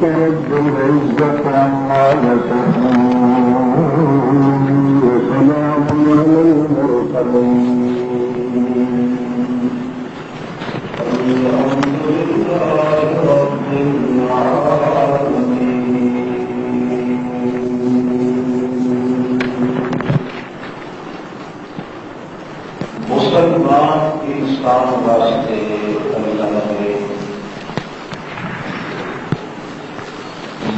ربك رب العزة عما يصفون وسلام على المرسلين الحمد لله رب العالمين. مسلمان انسان واسطے اللہ نے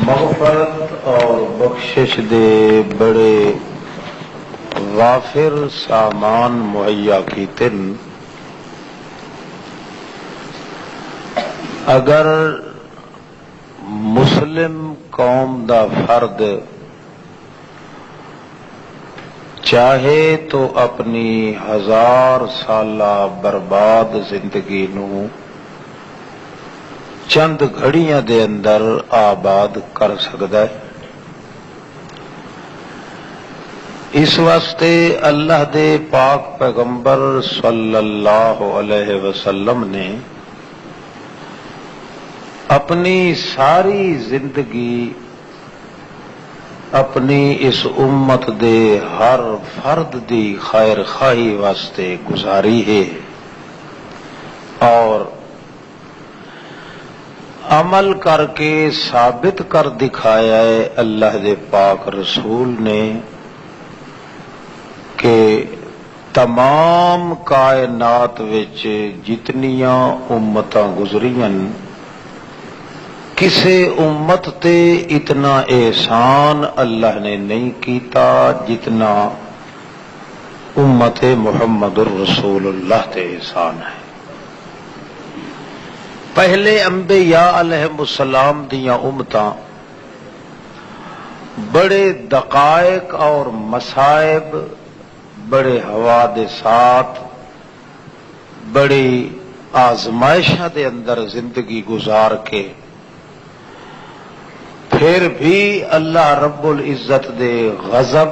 مغفرت اور بخشش دے بڑے وافر سامان مہیا کیتے. اگر مسلم قوم دا فرد چاہے تو اپنی 1000 سالہ برباد زندگی نو چند گھڑیاں دے اندر آباد کر سکتا ہے. اس واسطے اللہ دے پاک پیغمبر صلی اللہ علیہ وسلم نے اپنی ساری زندگی اپنی اس امت دے ہر فرد دی خیر خواہی واسطے گزاری ہے اور عمل کر کے ثابت کر دکھایا ہے اللہ دے پاک رسول نے کہ تمام کائنات وچ جتنیاں امتاں گزریاں کسے امت تے اتنا احسان اللہ نے نہیں کیتا جتنا امت محمد الرسول اللہ تے احسان ہے. پہلے انبیاء علیہم السلام دیاں امتاں بڑے دقائق اور مصائب بڑے حوادثات بڑی آزمائشاں دے اندر زندگی گزار کے پھر بھی اللہ رب العزت دے غضب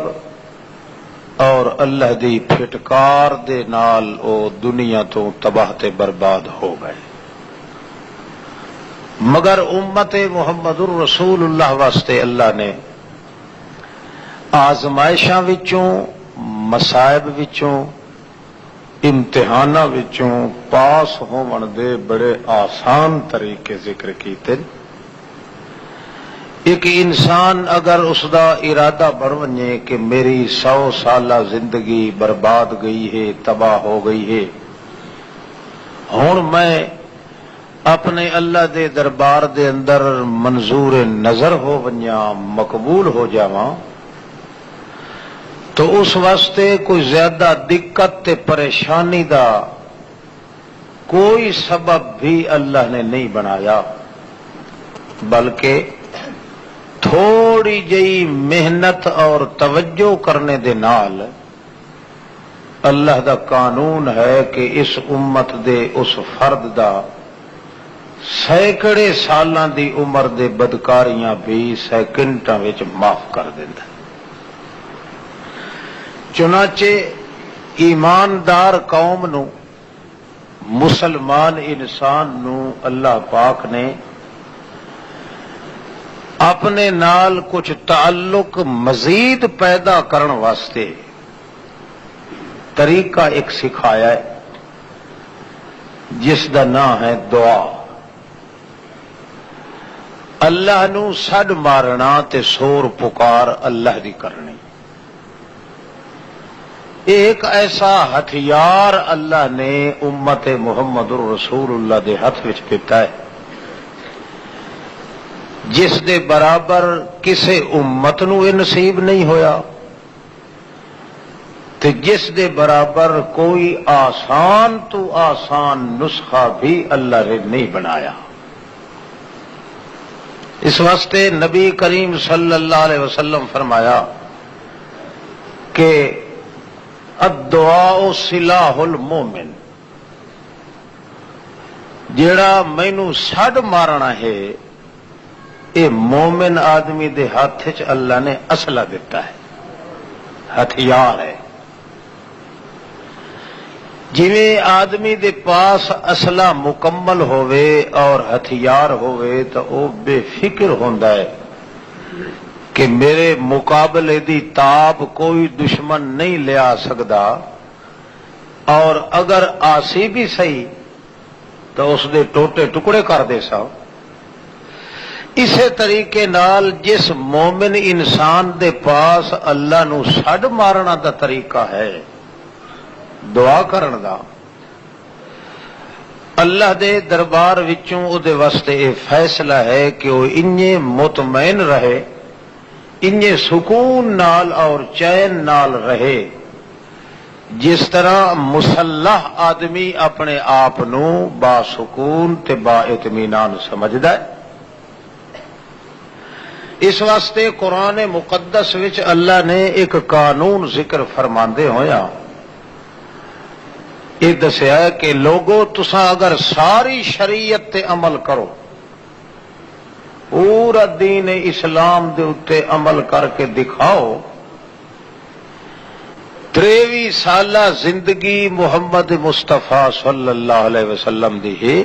اور اللہ دی پھٹکار دے نال او دنیا تو تباہ تے برباد ہو گئے. مگر امت محمد الرسول اللہ واسطے اللہ نے آزمائشاں وچوں مصائب وچوں امتحاناں وچوں پاس ہون دے بڑے آسان طریقے ذکر کیتے. ایک انسان اگر اس دا ارادہ بن ونے کہ میری 100 سالہ زندگی برباد گئی ہے تباہ ہو گئی ہے ہن میں اپنے اللہ دے دربار دے اندر منظور نظر ہو ونیاں مقبول ہو جاواں تو اس واسطے کوئی زیادہ دقت تے پریشانی دا کوئی سبب بھی اللہ نے نہیں بنایا بلکہ تھوڑی جئی محنت اور توجہ کرنے دے نال اللہ دا قانون ہے کہ اس امت دے اس فرد دا سینکڑے سالاں دی عمر دے بدکاریاں بھی سیکنڈاں وچ معاف کر دیندا. چنانچہ ایماندار قوم نو مسلمان انسان نو اللہ پاک نے اپنے نال کچھ تعلق مزید پیدا کرن واسطے طریقہ ایک سکھایا ہے جس دا نام ہے دعا. اللہ نو سڈ مارنا تے سور پکار اللہ دی کرنی ایک ایسا ہتھیار اللہ نے امت محمد الرسول اللہ دے ہاتھ وچ دیتا ہے جس دے برابر کسے امت نو یہ نصیب نہیں ہویا تے جس دے برابر کوئی آسان تو آسان نسخہ بھی اللہ نے نہیں بنایا. اس واسطے نبی کریم صلی اللہ علیہ وسلم فرمایا کہ الدعاء سلاح المومن جیڑا مینو سڈ مارنا ہے یہ مومن آدمی دے ہاتھ چ اللہ نے اسلحہ دیتا ہے ہتھیار ہے. جویں آدمی دے پاس اسلحہ مکمل ہوئے اور ہتھیار ہوئے تو وہ بے فکر ہوندا ہے کہ میرے مقابلے دی تاب کوئی دشمن نہیں لیا سکدا، اور اگر آسی بھی صحیح تو اس دے ٹوٹے ٹکڑے کر دے سا۔ اسی طریقے نال جس مومن انسان دے پاس اللہ نو سڈ مارنا دا طریقہ ہے دعا کرن دا، اللہ دے دربار وچوں او دے واسطے یہ فیصلہ ہے کہ وہ انجے مطمئن رہے، انجے سکون نال اور چین نال رہے جس طرح مسلح آدمی اپنے آپ نو با سکون تے با اطمینان سمجھدا ہے۔ اس واسطے قرآن مقدس وچ اللہ نے ایک قانون ذکر فرماندے ہویا یہ دسیا ہے کہ لوگو تساں اگر ساری شریعت تے عمل کرو، پورا دین اسلام دے اتے عمل کر کے دکھاؤ، 23 سالہ زندگی محمد مصطفیٰ صلی اللہ علیہ وسلم دی ہے،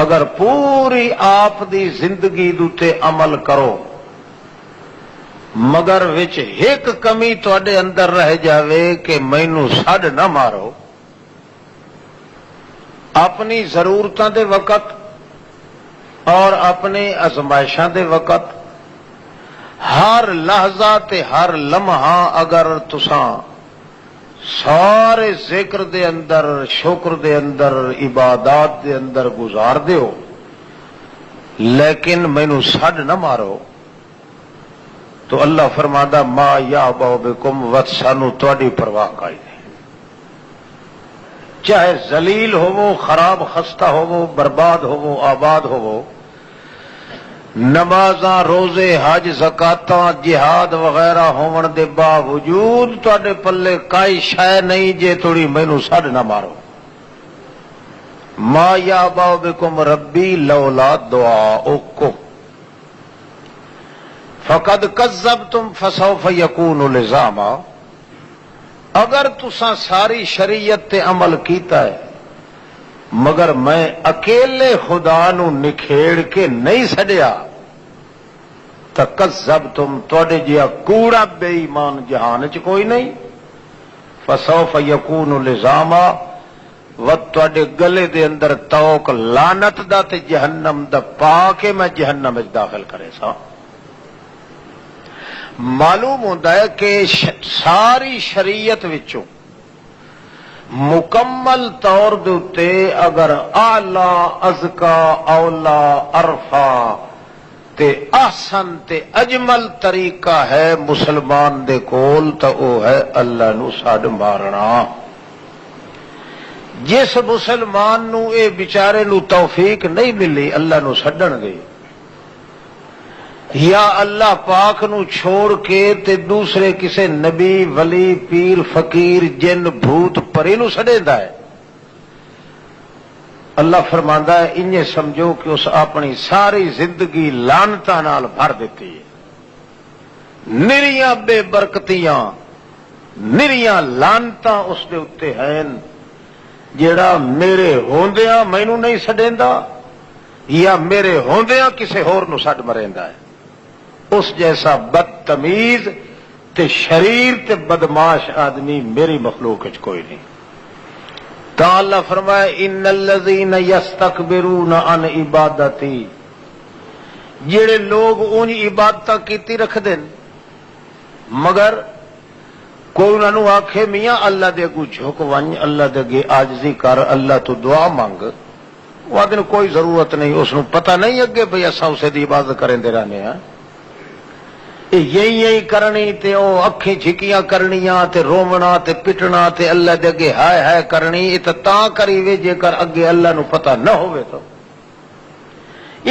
اگر پوری آپ دی زندگی دوتے عمل کرو مگر وچ ایک کمی تواڈے اندر رہ جاوے کہ مینوں سڈ نہ مارو، اپنی ضرورتاں دے وقت اور اپنی ازمائشاں دے وقت ہر لحظہ تے ہر لمحہ اگر تساں سارے ذکر دے اندر، شکر دے اندر، عبادات دے اندر گزار دیو لیکن مینوں سڈ نہ مارو، تو اللہ فرمادا ما یعبأ بکم وت سانو تواڈی پرواہ کائی نہیں، چاہے ذلیل ہوو، خراب خستہ ہوو، برباد ہوو، آباد ہوو، نمازاں، روزے، حج، زکاتاں، جہاد وغیرہ ہون دے باوجود تواڈے پلے کائی شے نہیں جے تھوڑی مینوں سڈ نہ مارو۔ ما یعبأ بکم ربی لولا دعاؤکم فقد کذبتم فسوف یکون لزاما، اگر تساں ساری شریعت تے عمل کیتا ہے مگر میں اکیلے خدا نو نکھیڑ کے نہیں سڈیا تو کذبتم، تواڈے جیا کوڑا بے ایمان جہان چ کوئی نہیں، فسوف یکون لزاما، وت تواڈے گلے دے اندر توق لعنت دا تے جہنم دا پا کے میں جہنم وچ داخل کرے سا۔ معلوم ہوتا ہے کہ ساری شریعت وچوں مکمل طور دے اتے اگر اعلی ازکا اولا ارفا تے احسن تے اجمل طریقہ ہے مسلمان دے کول تو او ہے اللہ نو سڈ مارنا۔ جس مسلمان نو اے بیچارے نو توفیق نہیں ملی اللہ نو سڈن دے، یا اللہ پاک نو چھوڑ کے تے دوسرے کسے نبی ولی پیر فقیر جن بھوت پری نو سڈیندا ہے، اللہ فرماندا ہے انجے سمجھو کہ اس اپنی ساری زندگی لعنتاں نال بھر دیتی ہے، نریاں بے برکتیاں، نریاں لعنتاں اس دے اتے ہیں جیڑا میرے ہوندیاں مینوں نہیں سڈیندا یا میرے ہوندیاں کسے ہور نو سڈ مریندا ہے۔ اس جیسا بدتمیز تے شریر تے بدماش آدمی میری مخلوق وچ کوئی نہیں۔ تا اللہ فرمائے ان الذین یستکبرون عن عبادتی، جڑے لوگ اون عبادت کیتی رکھ دین مگر کوئی انہاں نوں آکھے میاں اللہ دے اگوں جھک ون، اللہ دے اگے عاجزی کر، اللہ تو دعا مانگ، وہ آدھے کوئی ضرورت نہیں، اس نوں پتہ نہیں اگے بھئی اساں اسے دی عبادت کریندے رہنے ہاں، یہی کرنی تے او اکھیں جھکیاں کرنیاں تے رومنا تے پٹنا تے اللہ دے اگے ہائے ہائے کرنی، یہ تو تاں کری وے جے کر اگے اللہ نو پتہ نہ ہوئے تو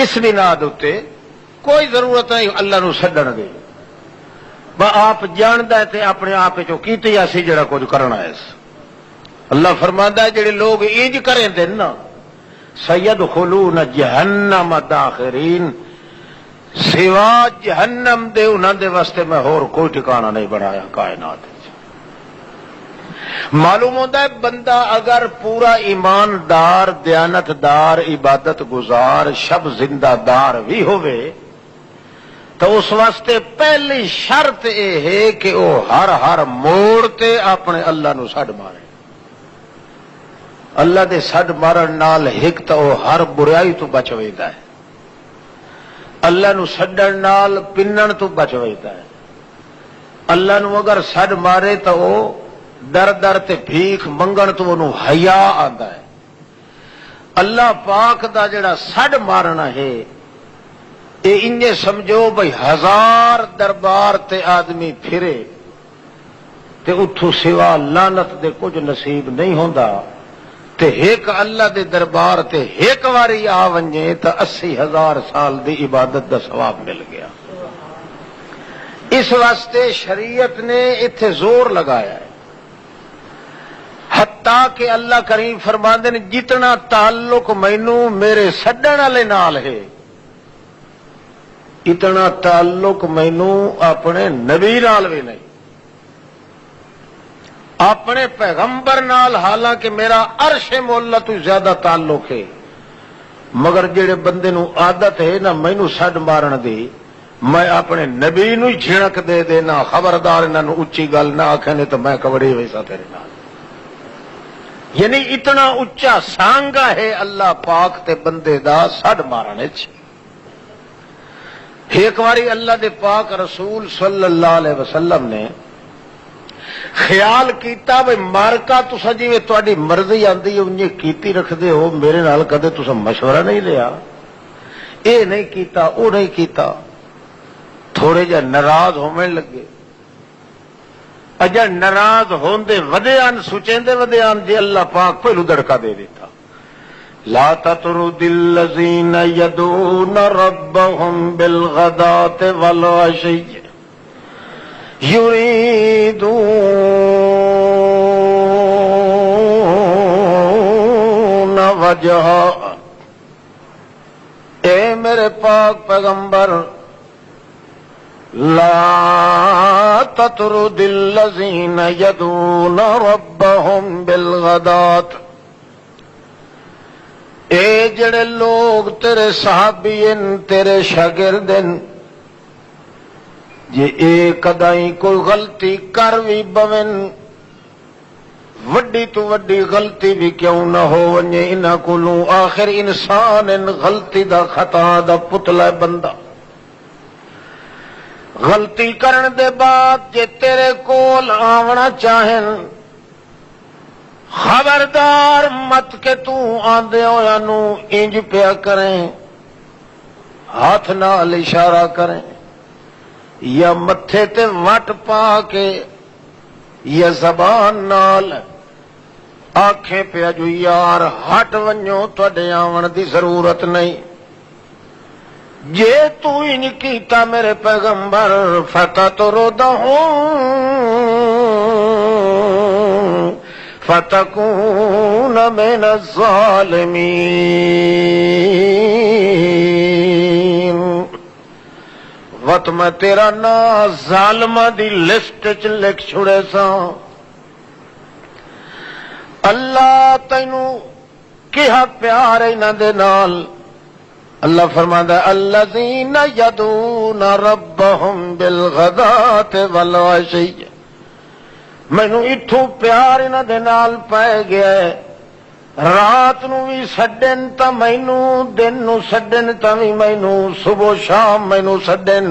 اس بنا دے کوئی ضرورت نہیں اللہ نو سڈن دی، آپ جاندا ہے تے اپنے آپ چوں کیتی اسی جڑا کچھ کرنا ہے۔ اللہ فرماندا ہے جڑے لوگ انج کریں دے نا سیدخلون جہنم داخرین، سوا جہنم دے انہاں دے واسطے میں ہور کوئی ٹھکانہ نہیں بنایا کائنات۔ معلوم ہوتا ہے بندہ اگر پورا ایماندار دیانتدار عبادت گزار شب زندہ دار بھی ہوئے تو اس واسطے پہلی شرط یہ ہے کہ وہ ہر موڑ تے اپنے اللہ نو سڈ مارے. اللہ دے سڈ مارن نال ایک تو وہ ہر برائی تو بچ ویدا ہے. اللہ نو سڈن نال پنن تو بچ ویدا ہے. اللہ نو اگر سڈ مارے تو وہ در در تے بھیک منگن تو انہوں حیا آندا ہے. اللہ پاک دا جڑا سڈ مارنا ہے اے انجے سمجھو بھئی 1000 دربار تے آدمی پھرے تے اتھوں سوا لعنت دے کچھ نصیب نہیں ہوندا تے ایک اللہ دے دربار تے ایک واری آ ونجے تے 80,000 سال دی عبادت دا ثواب مل گیا. اس واسطے شریعت نے اتنے زور لگایا ہے حتیٰ کہ اللہ کریم فرماندے نے جتنا تعلق مینو میرے سڈن والے نال ہے اتنا تعلق مینو اپنے نبی نال بھی نہیں اپنے پیغمبر نال حالانکہ میرا عرش مولا تو زیادہ تعلق ہے مگر جڑے بندے نو عادت ہے نا مینو سڈ مارن دی میں اپنے نبی نو جھڑک دے دینا خبردار انہوں اچھی گل نہ آکھنے تو میں کبڑی ویسا تیرے نال. یعنی اتنا اچا سانگا ہے اللہ پاک تے بندے دا سڈ مارنے چ. ایک باری اللہ دے پاک رسول صلی اللہ علیہ وسلم نے خیال کیتا بھئی مارکا تسا جی تہاڈی مرضی آندی ہے انجے کیتی رکھدے ہو میرے نال کدے تسا مشورہ نہیں لیا اے نہیں کیتا او نہیں کیتا. تھوڑے جا ناراض ہونے لگے اجا ناراض ہوندے ودیان سوچیندے ودیان جی اللہ پاک پہلو دڑکا دے دیتا. لا تطرد الذین یدعون ربهم بالغداة والعشی یریدون وجہہ. اے میرے پاک پیغمبر لا تطرد الذین یدعون ربهم بالغداة. اے جڑے لوگ تیرے صحابین تیرے شاگردن جے اے کدائیں کوئی غلطی کر بھی بون وڈی تو وڈی غلطی بھی کیوں نہ ہو ونجے انہاں کولوں آخر انسان غلطی دا خطا دا پتلا بندہ غلطی کرن دے بعد جے تیرے کول آونا چاہن خبردار مت کہ تو آندے ہویا نو انج پیا کریں ہاتھ نال اشارہ کریں یا متھے تے وٹ پا کے یا زبان نال آنکھیں پیا جو یار ہٹ ونجو تواڈے آون دی ضرورت نہیں. جے تو انج کیتا میرے پیغمبر فتطردہم فتکون من الظالمین. وقت میں تیرا نا ظالمہ دی لسٹ چ لکھ چھڑے سا. اللہ تینوں کیا پیار انہاں دے نال. اللہ فرماندا ہے الذین یدعون ربهم بالغداة والعشی. مینوں اتھوں پیار انہاں دے نال پے گیا ہے. رات نو بھی سڈن تا مینوں دن نو سڈن تا بھی مینوں صبح شام مینوں سڈن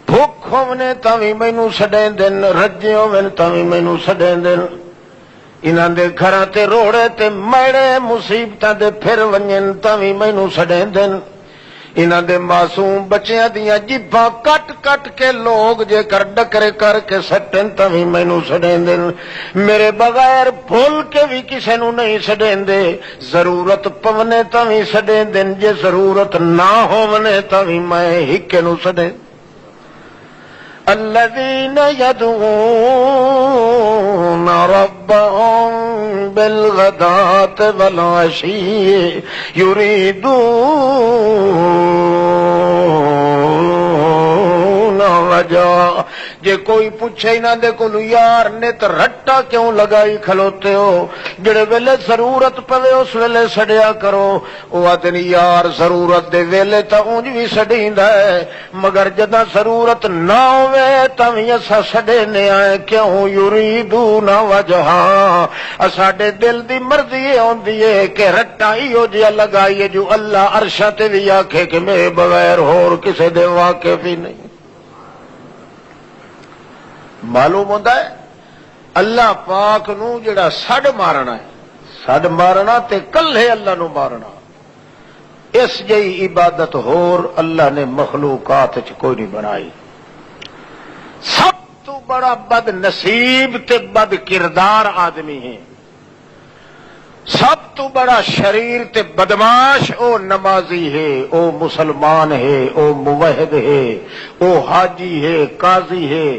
بھوک ہونے تا بھی مینوں سڈیں دن رجے ہونے تا بھی مینوں سڈیں دن. انہاں دے گھراں تے روڑے تے میڑے مصیبتاں دے پھر ونجن تا بھی مینوں سڈیں دن. انہاں دے معصوم بچیاں دیاں جبھاں کٹ کٹ کے لوگ جے کر ڈکرے کر کے سٹن تا بھی مینوں سڈیں دن. میرے بغیر بھول کے بھی کسے نو نہیں سڈیں دے. ضرورت پونے تا بھی سڈیں دن جے ضرورت نہ ہونے تا بھی میں ہکے نو سڈیں. الذین یدعون ربهم بالغداة والعشی یریدون وجہہ. جے کوئی پوچھے انہاں دے کولوں یار نے تے رٹا کیوں لگائی کھلوتے ہو، جڑے ویلے ضرورت پوے اس ویلے سڑیا کرو۔ او آدھے نی یار ضرورت دے ویلے تا اونج بھی سڑیندا ہے، مگر جداں ضرورت نہ ہوے تاں وی اساں سڑنے آئے کیوں؟ یریدون وجہا، ساڈے دل دی مرضی ہوندی ہے کہ رٹا ایو جیا لگائیے جو اللہ عرشاں تے وی آکھے کہ میرے بغیر ہور کسے دے واقف ہی نہیں۔ معلوم ہوتا ہے اللہ پاک نو جڑا سڈ مارنا ہے، سڈ مارنا تے کلے اللہ نو مارنا، اس جئی عبادت ہور اللہ نے مخلوقات چ کوئی نہیں بنائی۔ سب تو بڑا بد نصیب تے بد کردار آدمی ہے، سب تو بڑا شریر تے بدماش او نمازی ہے، او مسلمان ہے، او موحد ہے، او حاجی ہے، قاضی ہے،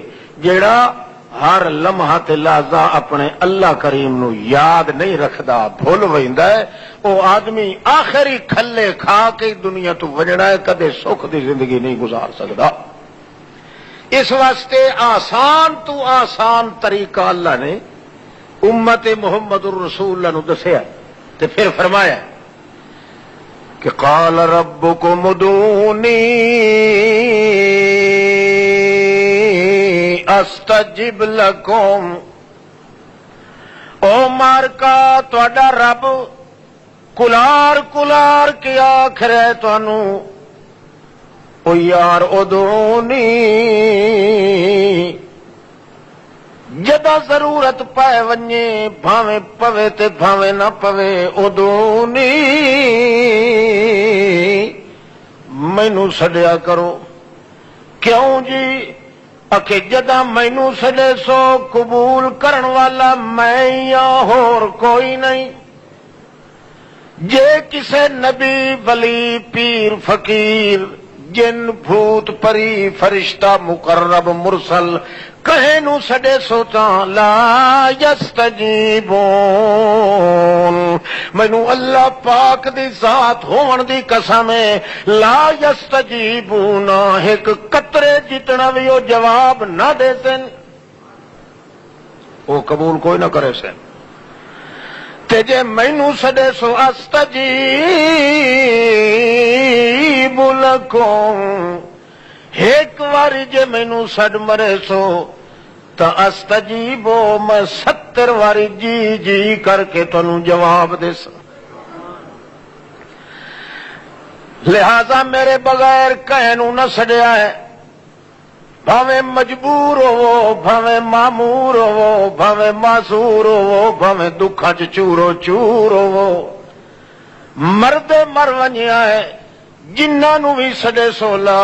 جیڑا ہر لمحہ تے لحظہ اپنے اللہ کریم نو یاد نہیں رکھدا، بھول ویندا ہے۔ او آدمی آخری کھلے کھا کے دنیا تو وجنا ہے، کدے سکھ دی زندگی نہیں گزار سکدا۔ اس واسطے آسان تو آسان طریقہ اللہ نے امت محمد الرسول اللہ نو دسیا تے پھر فرمایا کہ قال ربکم ادعونی استجب لکم، او مارکا تہاڈا رب کلار کلار کے آکھ رہے تانوں، او یار ادعونی، جدا ضرورت پائے ونجے بھاویں پوے تے بھاویں نہ پوے، ادعونی مینوں سڈیا کرو۔ کیوں جی؟ اکھے جدا مینوں سڈے سو قبول کرن والا میں یا ہور کوئی نہیں۔ جے کسے نبی ولی پیر فقیر جن بھوت پری فرشتہ مقرب مرسل کہے نو سڈے سوچاں لا یستجیبون، مینوں اللہ پاک دی ذات ہون دی قسم ہے لا یستجیبون، ایک قطرے جتنا بھی وہ جواب نہ دے سن، وہ قبول کوئی نہ کرے سن۔ تے جے مینوں سڈے سو استجیب لکم، ایک واری جے مینوں سڈ مرے سو تا استجیبو، میں 70 واری جی جی کر کے تنوں جواب دے سا۔ لہذا میرے بغیر کہنوں نہ سڈیا ہے، بھاویں مجبور ہو، بھاویں مامور ہو، بھاویں معذور ہو، بھاویں دکھاں چ چورو چور ہو، مرد مر ونجیا ہے، جنہاں نو بھی سڈے سو لا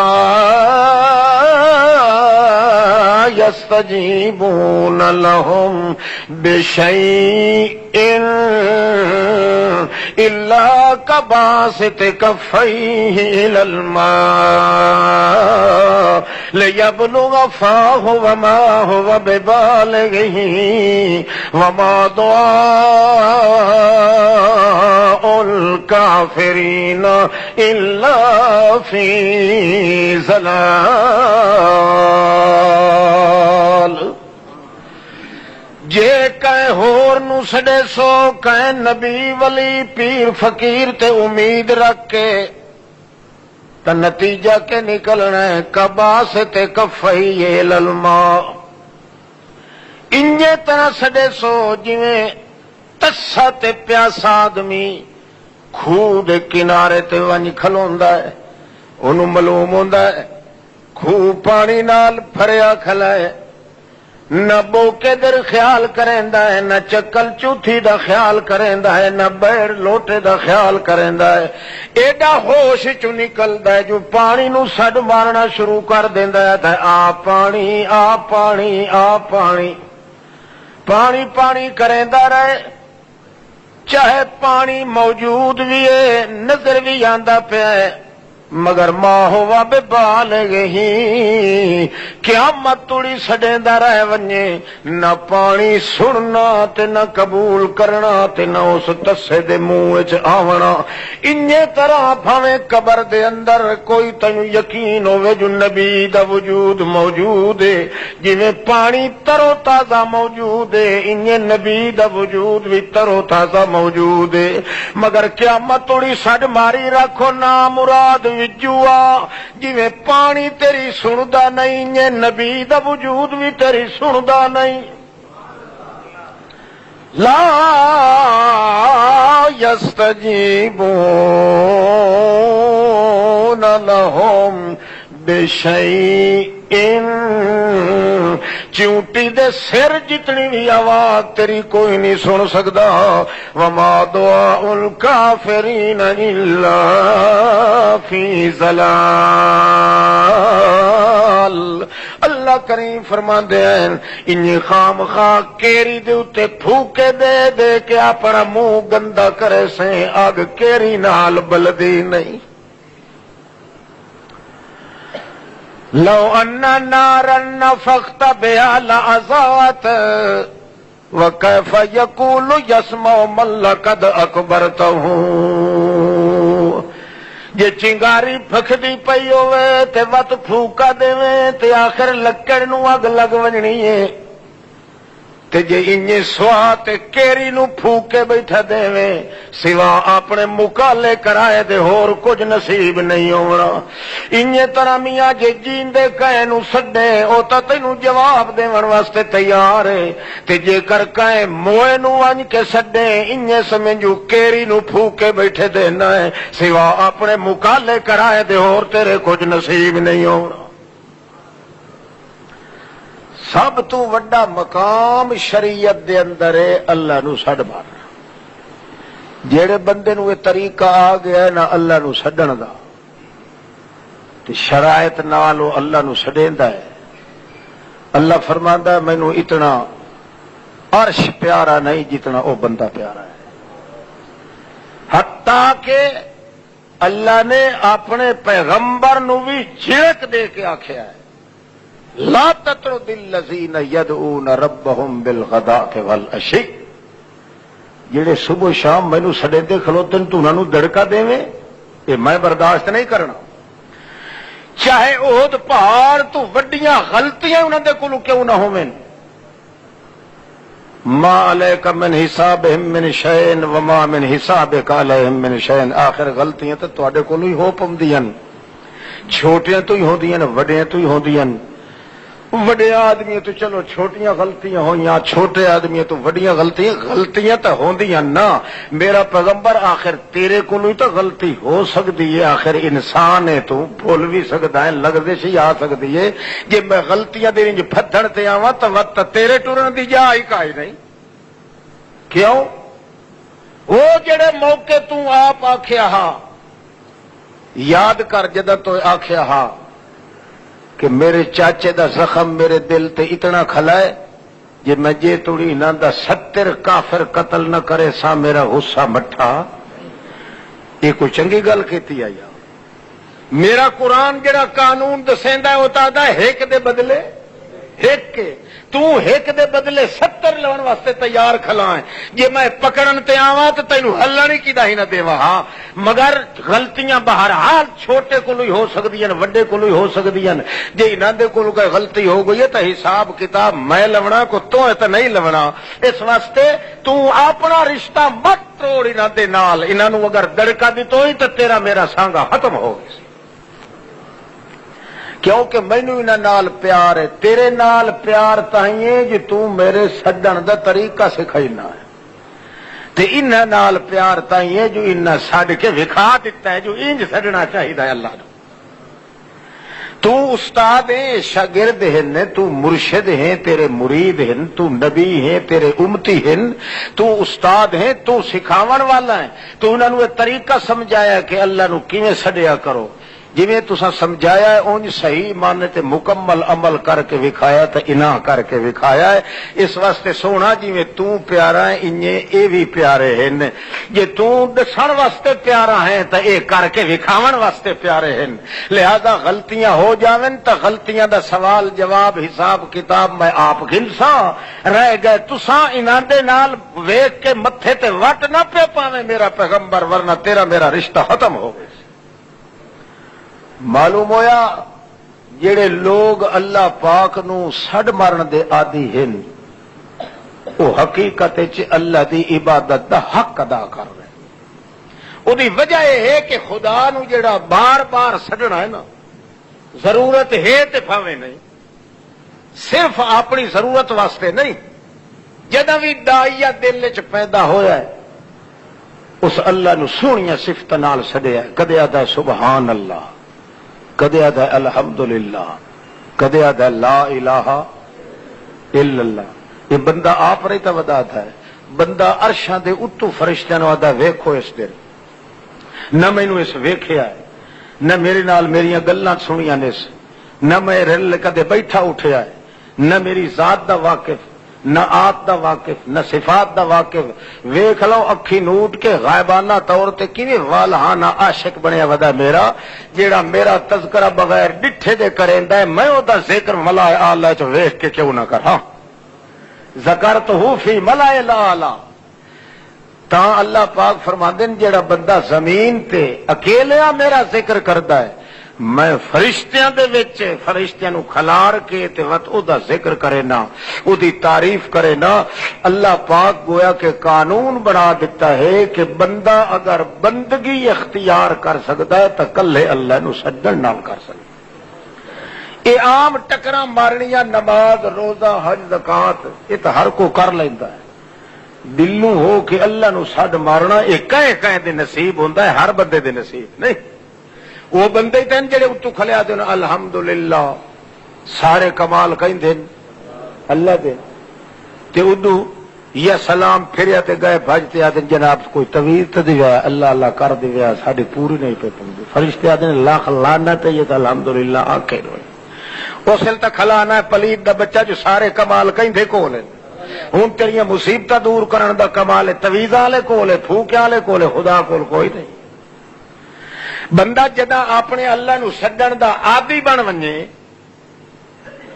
یستجیبون لہم بشیء الا کباسط کفیہ الی الماء لیبلغ فاہ وما هو ببالغہ وما دعاء الکافرین الا فی ضلال۔ جے کہیں ہور نو سڈے سو، کہیں نبی ولی پیر فقیر تے امید رکھ کے، تا نتیجہ کے نکلنا ہے کباسط کفیہ الی الماء، انجے طرح سڈے سو جویں تسا تے پیاسا آدمی کھوہ دے کنارے تے ونج کھلوندا ہے، انہوں معلوم ہوندا ہے کھوہ پانی نال بھریا کھلا ہے، نہ بوکے در خیال کریندا ہے، نہ چکل چوتھی دا خیال کریندا ہے، نہ بیر لوٹے دا خیال کریندا ہے، ایڈا ہوش چو نکلدا ہے جو پانی نو سڈ مارنا شروع کر دیندا ہے، تے آ پانی آ پانی آ پانی، پانی پانی کریندا رہے، چاہے پانی موجود بھی ہے، نظر بھی آندا پیا ہے، مگر ماں ہوا بے بالغ ہی قیامت توڑی سڈے دا رہ ونجے نہ پانی سننا تے نہ قبول کرنا تے نہ اس تسے دے منہ وچ آونا انجے طرح بھاویں قبر دے اندر کوئی تینوں یقین ہوے جو نبی دا وجود موجود ہے جویں پانی ترو تازہ موجود ہے انجے نبی دا وجود بھی ترو تازہ موجود ہے مگر قیامت توڑی سڈ ماری رکھو نا مراد وجوا جویں پانی تیری سندا نہیں یہ نبی دا وجود بھی تیری سندا نہیں لا یستجیبون لہم بشیء چونٹی دے سر جتنی بھی آواز تیری کوئی نہیں سن سکدا وما دعاء الکافرین الا فی ضلال اللہ کریم فرماندے ہیں انہی خام خواہ کیری دے اتے پھوکے دے دے کے اپنا منہ گندا کرے سے آگ کیری نال بلدی نہیں لو ان نارا نفخت بها لعظات وكيف يقول يسمع من لقد اكبرته جے چنگاری پھکدی پئی ہوے تے وت پھوکا دیویں تے آخر لکڑ نو اگ لگ ونجنی ہے تے جے انجے سوا تے کیری نو پھوکے بیٹھا دیویں سوا اپنے مکالے کرائے دے ہور کچھ نصیب نہیں ہونا انجے طرح میاں جے جیندے کہے نو سڈے او تا تینوں جواب دیون واسطے تیار ہے تے جے کر کہے موئے نو ونج کے سڈے انجے سمجھو کیری نو پھوکے بیٹھے دینا ہے سوا اپنے مکالے کرائے دے ہور تیرے کچھ نصیب نہیں ہونا سب تو وڈا مقام شریعت دے اندر ہے اللہ نو سڈ مارنا جیڑے بندے نو یہ طریقہ آ گیا ہے نا اللہ نو سڈن دا تے شرائط نال وہ اللہ نو سڈیندا ہے اللہ فرماندا ہے مینوں اتنا عرش پیارا نہیں جتنا وہ بندہ پیارا ہے حتیٰ کہ اللہ نے اپنے پیغمبر نو بھی جھڑک دے کے آکھیا ہے لا تطرد الذین یدعون ربهم بالغداء والعشی جڑے صبح شام مینوں سڈیندے کھلوتے تو انہاں نوں دڑکا دیویں یہ میں برداشت نہیں کرنا چاہے احد پہاڑ تو وڈیاں غلطیاں انہاں دے کولوں کیوں نہ ہوویں ما علیک من حسابہم من شیء وما من حسابک علیہم من شیء آخر غلطیاں تے تواڈے کولوں ہی ہو پوندیاں چھوٹیاں تو ہی ہوندیاں وڈیاں تو ہی ہوندیاں وڈے آدمی تو چلو چھوٹیاں غلطیاں ہوئیاں چھوٹے آدمی تو وڈیاں غلطیاں تو ہوندیاں نا میرا پیغمبر آخر تیرے کو تو غلطی ہو سکتی ہے آخر انسان ہے تو بھول بھی سکتا ہے لگزش ہی آ سکتی ہے جی میں غلطیاں دے پتھر تے آواں تو وقت تیرے ٹرن دی جا ہی کائی نہیں کیوں وہ جڑے موقع تو آپ آکھیا ہاں یاد کر جدہ تو آکھیا ہاں کہ میرے چاچے دا زخم میرے دل تے اتنا کھلائے جے میں جے توڑی نہ دا 70 کافر قتل نہ کرے سا میرا غصہ مٹھا یہ کوئی چنگی گل کیتی آئی میرا قرآن جڑا قانون دسیندا ہے وہ تا ایک دے بدلے ایک کے تو ایک دے بدلے 70 لون واسطے تیار کھلا ہے جے میں پکڑن تے آواں تے تینوں ہلن کی دا ہی نہ دیواں ہاں مگر غلطیاں بہرحال چھوٹے کولو ہی ہو سکدیاں وڈے کولو ہی ہو سکدیاں جے انہاں دے کولو کوئی غلطی ہو گئی ہے تے حساب کتاب میں لونا کو تو ہے تے نہیں لونا اس واسطے تو اپنا رشتہ مت توڑ انہاں دے نال انہاں نو اگر دڑکا دتو ہی تے تیرا میرا سانگا ختم ہو گیا کیونکہ مینوں انہاں نال پیار ہے تیرے نال پیار تائیں جی تو میرے سڈن دا طریقہ سکھائینا ہے تے انہاں نال پیار تائیں جو انہاں سڈ کے وکھا دیتا ہے جو انج سڈنا چاہیے اللہ نو تو استاد ہے شاگرد ہیں تو مرشد ہیں تیرے مرید ہیں تو نبی ہیں تیرے امتی ہیں تو استاد ہیں تو سکھاون والا ہے تو انہاں نو یہ طریقہ سمجھایا کہ اللہ نو کیویں سڈیا کرو جویں تساں سمجھایا ہے اونج صحیح معنی تے مکمل عمل کر کے وکھایا تے انہاں کر کے وکھایا ہے. اس واسطے سونا جویں تو پیارا ہے انجے اے بھی پیارے ہیں. جے تو دسن واسطے پیارا ہے تے اے کر کے وکھاون واسطے پیارے ہیں. لہذا غلطیاں ہو جاون تے غلطیاں دا سوال جواب حساب کتاب میں آپ گنساں رہ گئے. تساں انہاں دے نال ویکھ کے متھے تے وٹ نہ پے پاویں میرا پیغمبر، ورنہ تیرا میرا رشتہ ختم ہو گیا. معلوم ہویا جڑے لوگ اللہ پاک نو سڈ مارن دے عادی ہیں وہ حقیقت چ اللہ دی عبادت دا حق ادا کر رہے. او دی وجہ یہ ہے کہ خدا نو جڑا بار بار سڈنا ہے نا، ضرورت ہے تے پھاوے نہیں، صرف اپنی ضرورت واسطے نہیں. جدوں بھی داعیہ دل چ پیدا ہویا ہے اس اللہ نو سونیاں صفت نال سڈیا. کدے آدا سبحان اللہ، کدے آدھا الحمدللہ، کدے آدھا لا الہ الا اللہ. یہ بندہ آپ رہتا وداتا ہے. بندہ عرشاں دے اتو فرشتیاں نو آدھا ویکھو اس دن، نہ مینوں اس ویکھیا ہے، نہ میرے نال میریاں گلاں سنیاں نے، نہ میں رل کدے بیٹھا اٹھیا ہے، نہ میری ذات دا واقف، نہ آت دا واقف، نہ صفات دا واقف. ویکھ لو اکھی نوٹ کے غائبانہ طور تے کیویں والہانہ عاشق بنیا ودا میرا، جیڑا میرا تذکرہ بغیر ڈٹھے دے کریندا ہے. میں او دا ذکر ملائے اعلی چ ویکھ کے کیوں نہ کراں؟ ذکرتہ فی ملائے الاعلی. تاں اللہ پاک فرماندے نے جیڑا بندہ زمین تے اکیلیا میرا ذکر کردا ہے، میں فرشتیاں دے وچ فرشتیاں نو کھلار کے تے وت او دا ذکر کرے نا، او دی تعریف کرے نا. اللہ پاک گویا کہ قانون بنا دیتا ہے کہ بندہ اگر بندگی اختیار کر سکتا ہے تو کلے اللہ نو سجن نال کر سکتا. اے عام ٹکراں مارنیاں نماز روزہ حج زکات یہ تو ہر کو کر لیندا ہے. دلوں ہو کہ اللہ نو سڈ مارنا یہ کہیں دے نصیب ہوندا ہے، ہر بندے دے نصیب نہیں. وہ بندے تین جڑے اتو کھلیا دے الحمدللہ سارے کمال کہندے اللہ دے تے ادو یا سلام پھریا تے گئے بھجتے آدھے جناب کوئی طویل تے دیا اللہ اللہ کر دیا ساڈی پوری نہیں پہ پندی. فرشتے آدھے لاکھ لعنت ہے یہ تے الحمدللہ آکھے روئے. اس ویل تک کھلانا ہے پلید دا بچہ جو سارے کمال کہندے کول ہیں. ہن تیریاں مصیبتاں دور کرن دا کمال ہے تویزاں والے کول ہے، پھوکیاں والے کول ہے، خدا کول کوئی نہیں. بندہ جدا اپنے اللہ نو سڈن دا عادی بن ونجے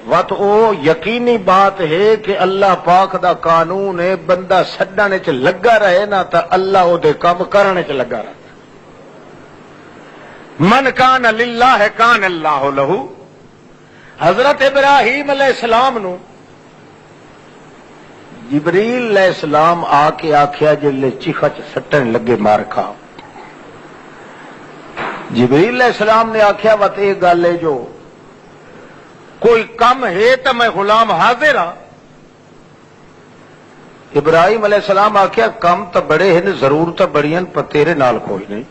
وت او یقینی بات ہے کہ اللہ پاک دا قانون ہے بندہ سڈن چ لگا رہے نا تا اللہ او دے کام کرنے چ لگا رہتا. من کان للہ کان اللہ لہ. حضرت ابراہیم علیہ السلام نو جبریل علیہ السلام آ کے آخیا جلے چیخا چ سٹن لگے مار کھا. جبریل علیہ السلام نے آخیا وت یہ گل ہے جو کوئی کم ہے تو میں غلام حاضر ہاں. ابراہیم علیہ السلام آخیا کم تو بڑے ہیں ضرورت بڑی ہیں پر تیرے نال کوئی نہیں.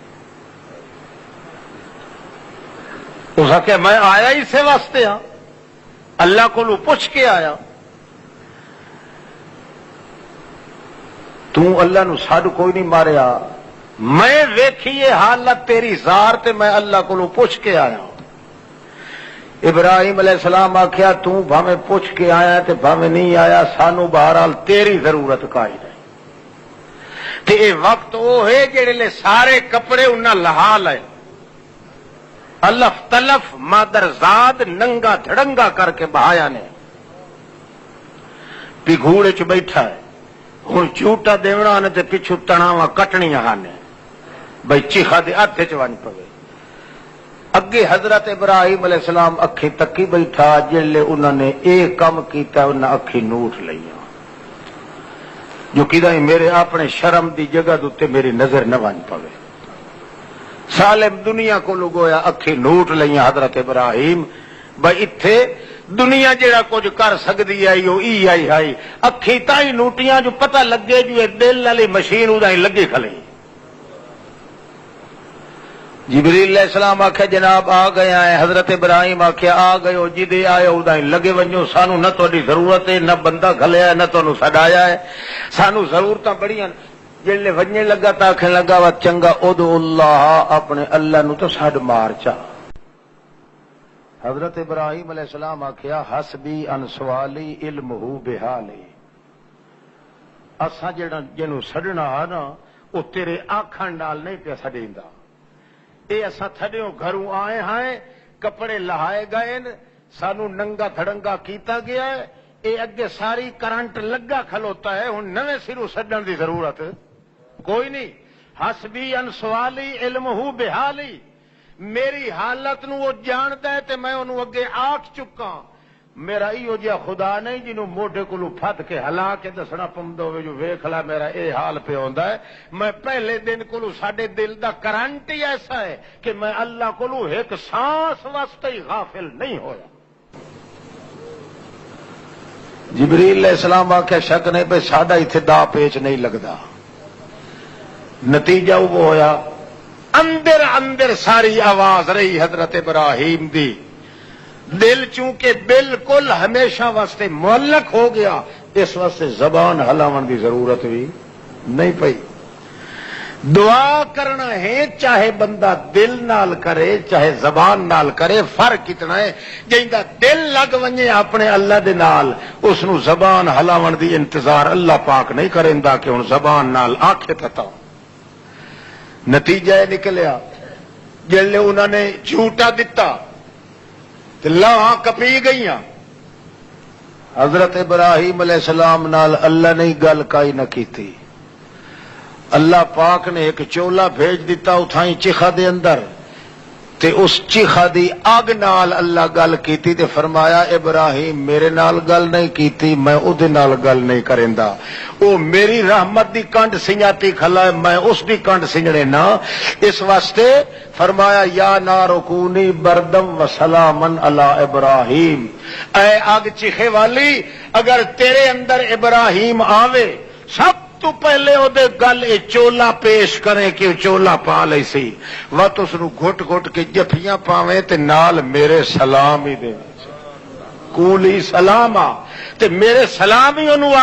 اس آخیا میں آیا اسے واسطے ہاں، اللہ کو پوچھ کے آیا. تو اللہ نو سڈ کوئی نہیں ماریا، میں ویکھیے حالت تیری زار تے میں اللہ کو پوچھ کے آیا. ابراہیم علیہ السلام آخیا تو بھاویں پوچھ کے آیا تے بھاویں نہیں آیا سانو بہرحال تیری ضرورت کائی نہیں. تے اے وقت وہ ہے جڑے لے سارے کپڑے انہاں لہا لے الف تلف مادرزاد ننگا دھڑنگا کر کے بہایا نے پگھوڑے چ بیٹھا ہے. ہوں چوٹا دیونا نے تے پچھو تناوا کٹنیاں ہانے بھائی چیخا دے ہاتھ چ ون پوے. اگے حضرت ابراہیم علیہ السلام اکھی تکی بیٹھا جلے انہوں نے ایک کام کیتا انہیں اکھی نوٹ لیا جو کیدا میرے اپنے شرم دی جگہ دوتے میری نظر نہ ون پوے. سالم دنیا کو لگویا اکھی نوٹ لیا حضرت ابراہیم بھائی اتھے دنیا جڑا کچھ کر سکتی ہے وہ ای آئی آئی اکھی تائی نوٹیاں جو پتہ لگے جو دل والی مشین ادائی لگی کھلی. جبریل علیہ السلام آخیا جناب آ گیا ہے. حضرت ابراہیم آخیا آ گئے ہو جدے آئے ادائی لگے ونجو سانو نہ تہاڈی ضرورت ہے نہ بندہ گھلیا ہے نہ تانوں سڈایا ہے سانو ضرورتاں بڑیاں. جلے وجنے لگا تو آخر لگا وا چنگا ادعو اللہ اپنے اللہ نو تو سڈ مار چا حضرت ابراہیم علیہ السلام آخیا حسبی ان سوالی علمہ بحالی، اساں جنوں سڈنا ہے نا وہ تیرے آکھن نال نہیں پیا سڈیندا، اے اساں تھڈیوں گھروں آئے ہیں، کپڑے لہائے گئے، سانو ننگا تھڑنگا کیتا گیا ہے، اے اگے ساری کرنٹ لگا کھلوتا ہے، ہن نویں سروں سڈن دی ضرورت کوئی نہیں۔ حسبی ان سوالی علمہ بحالی، میری حالت نو وہ جاندا ہے تے میں انہوں اگے آکھ چکا، میرا ایو جہا خدا نہیں جنہوں موڈے کولو پھد کے ہلا کے دسنا پوندا ہوے جو ویکھ لا میرا اے حال پہ ہوندا ہے۔ میں پہلے دن کولو ساڈے دل دا کرنٹ ہی ایسا ہے کہ میں اللہ کولو ایک سانس واسطے ہی غافل نہیں ہویا۔ جبریل علیہ السلام آخیا شک نہیں پہ ساڈا ایتھے دا پیچ نہیں لگدا، نتیجہ وہ ہویا اندر اندر ساری آواز رہی حضرت ابراہیم دی، دل چونکہ بالکل ہمیشہ واسطے معلق ہو گیا، اس واسطے زبان ہلاون دی ضرورت بھی نہیں پئی۔ دعا کرنا ہے چاہے بندہ دل نال کرے چاہے زبان نال کرے، فرق اتنا ہے جیندا دل لگ ونجے اپنے اللہ دے نال، اس نو زبان ہلاون دی انتظار اللہ پاک نہیں کریندا کہ ہن زبان نال آکھے پتا۔ نتیجہ نکلیا جلے انہوں نے جھوٹا دتا تے لاہاں کپی گئیاں، حضرت ابراہیم علیہ السلام نال اللہ نے گل کائی نہ کیتی، اللہ پاک نے ایک چولا بھیج دیتا اتھائیں چیخا دے اندر، تے اس چیخا دی اگ نال اللہ گل کیتی تے فرمایا ابراہیم میرے نال گل نہیں کیتی میں او دے نال گل نہیں کریندا، او میری رحمت دی کنڈ سنجاتی کھلا ہے میں اس دی کنڈ سنجنے نا، اس واسطے فرمایا یا نارو کونی بردم و سلامن علی ابراہیم، اے اگ چیخے والی اگر تیرے اندر ابراہیم آوے سب تو پہلے او دے گل اے چولا پیش کریں کہ چولا پا لئی سی، وقت اس نو گھٹ گھٹ کے جفیاں پاویں تے نال میرے سلام ہی دے کولی سلاما تے میرے سلام ہی انہوں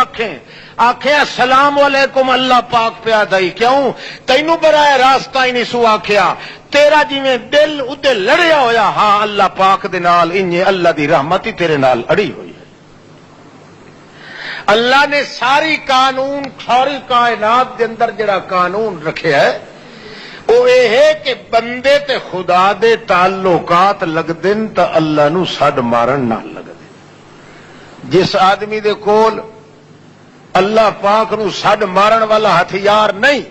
آکھیں السلام علیکم اللہ پاک پہ آدھائی، کیوں تینوں براہ راستہ ہی نہیں سو آکھیا، تیرا جی میں دل ادھے لڑیا ہویا، ہاں اللہ پاک دے نال انجے اللہ دی رحمت ہی تیرے نال اڑی ہوئی ہے۔ اللہ نے ساری قانون ساری کائنات دے اندر جڑا قانون رکھے ہے وہ یہ ہے کہ بندے تے خدا دے تعلقات لگ دن تا اللہ نو سڈ مارن نہ لگ دن، جس آدمی دے کول اللہ پاک نو سڈ مارن والا ہتھیار نہیں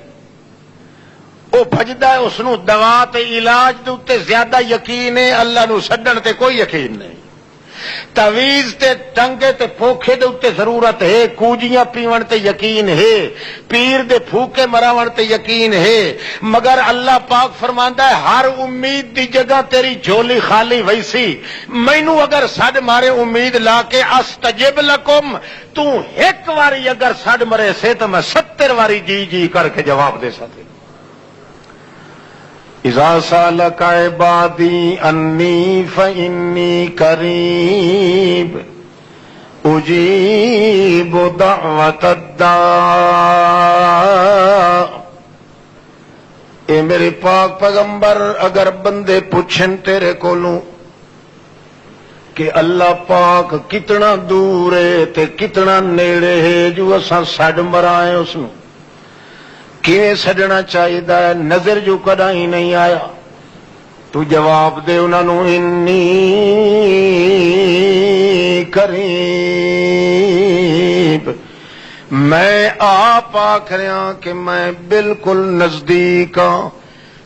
وہ بھجدا ہے، اس نو دوا تے علاج دے اوتے زیادہ یقین ہے، اللہ نو سڈن تے کوئی یقین نہیں۔ تویز تے ٹنگے تے پوکھے دے اوتے ضرورت ہے، کوجیاں پیون تے یقین ہے، پیر دے پھوکے مراون تے یقین ہے، مگر اللہ پاک فرماندا ہے ہر امید دی جگہ تیری جھولی خالی ویسی، مینوں اگر سڈ مارے امید لا کے استجب لکم، تو ایک واری اگر سڈ مرے سے تو میں 70 واری جی جی کر کے جواب دے سکے۔ اذا سالک عبادی انی فانی قریب اجیب دعوت الداع، اے میرے پاک پیغمبر اگر بندے پوچھن تیرے کولوں کہ اللہ پاک کتنا دور ہے تے کتنا نیڑے ہے جو اساں سڈ مرائے اس نو کیویں سڈنا چاہیے، نظر جو کدا ہی نہیں آیا، تو جواب دے انہاں نو انی قریب، میں آپ آکھ رہا کہ میں بالکل نزدیک ہاں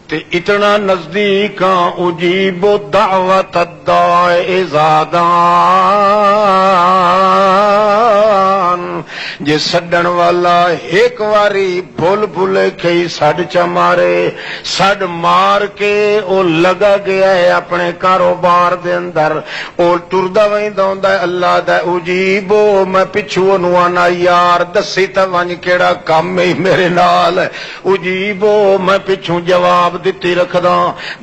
تے اتنا نزدیک ہاں، اجیب دعوت الداع اذا دعان، جے سڈن والا ایک واری بھول بھولے کھئی سڈ چا مارے، سڈ مار کے او لگا گیا ہے اپنے کاروبار دے اندر، او ٹردا ویندا ہوندا ہے اللہ دا اجیبو، میں پچھو اونوں آنا یار دسی تے ونج کیڑا کم ہے میرے نال، اجیبو میں پچھوں جواب دتی رکھدا،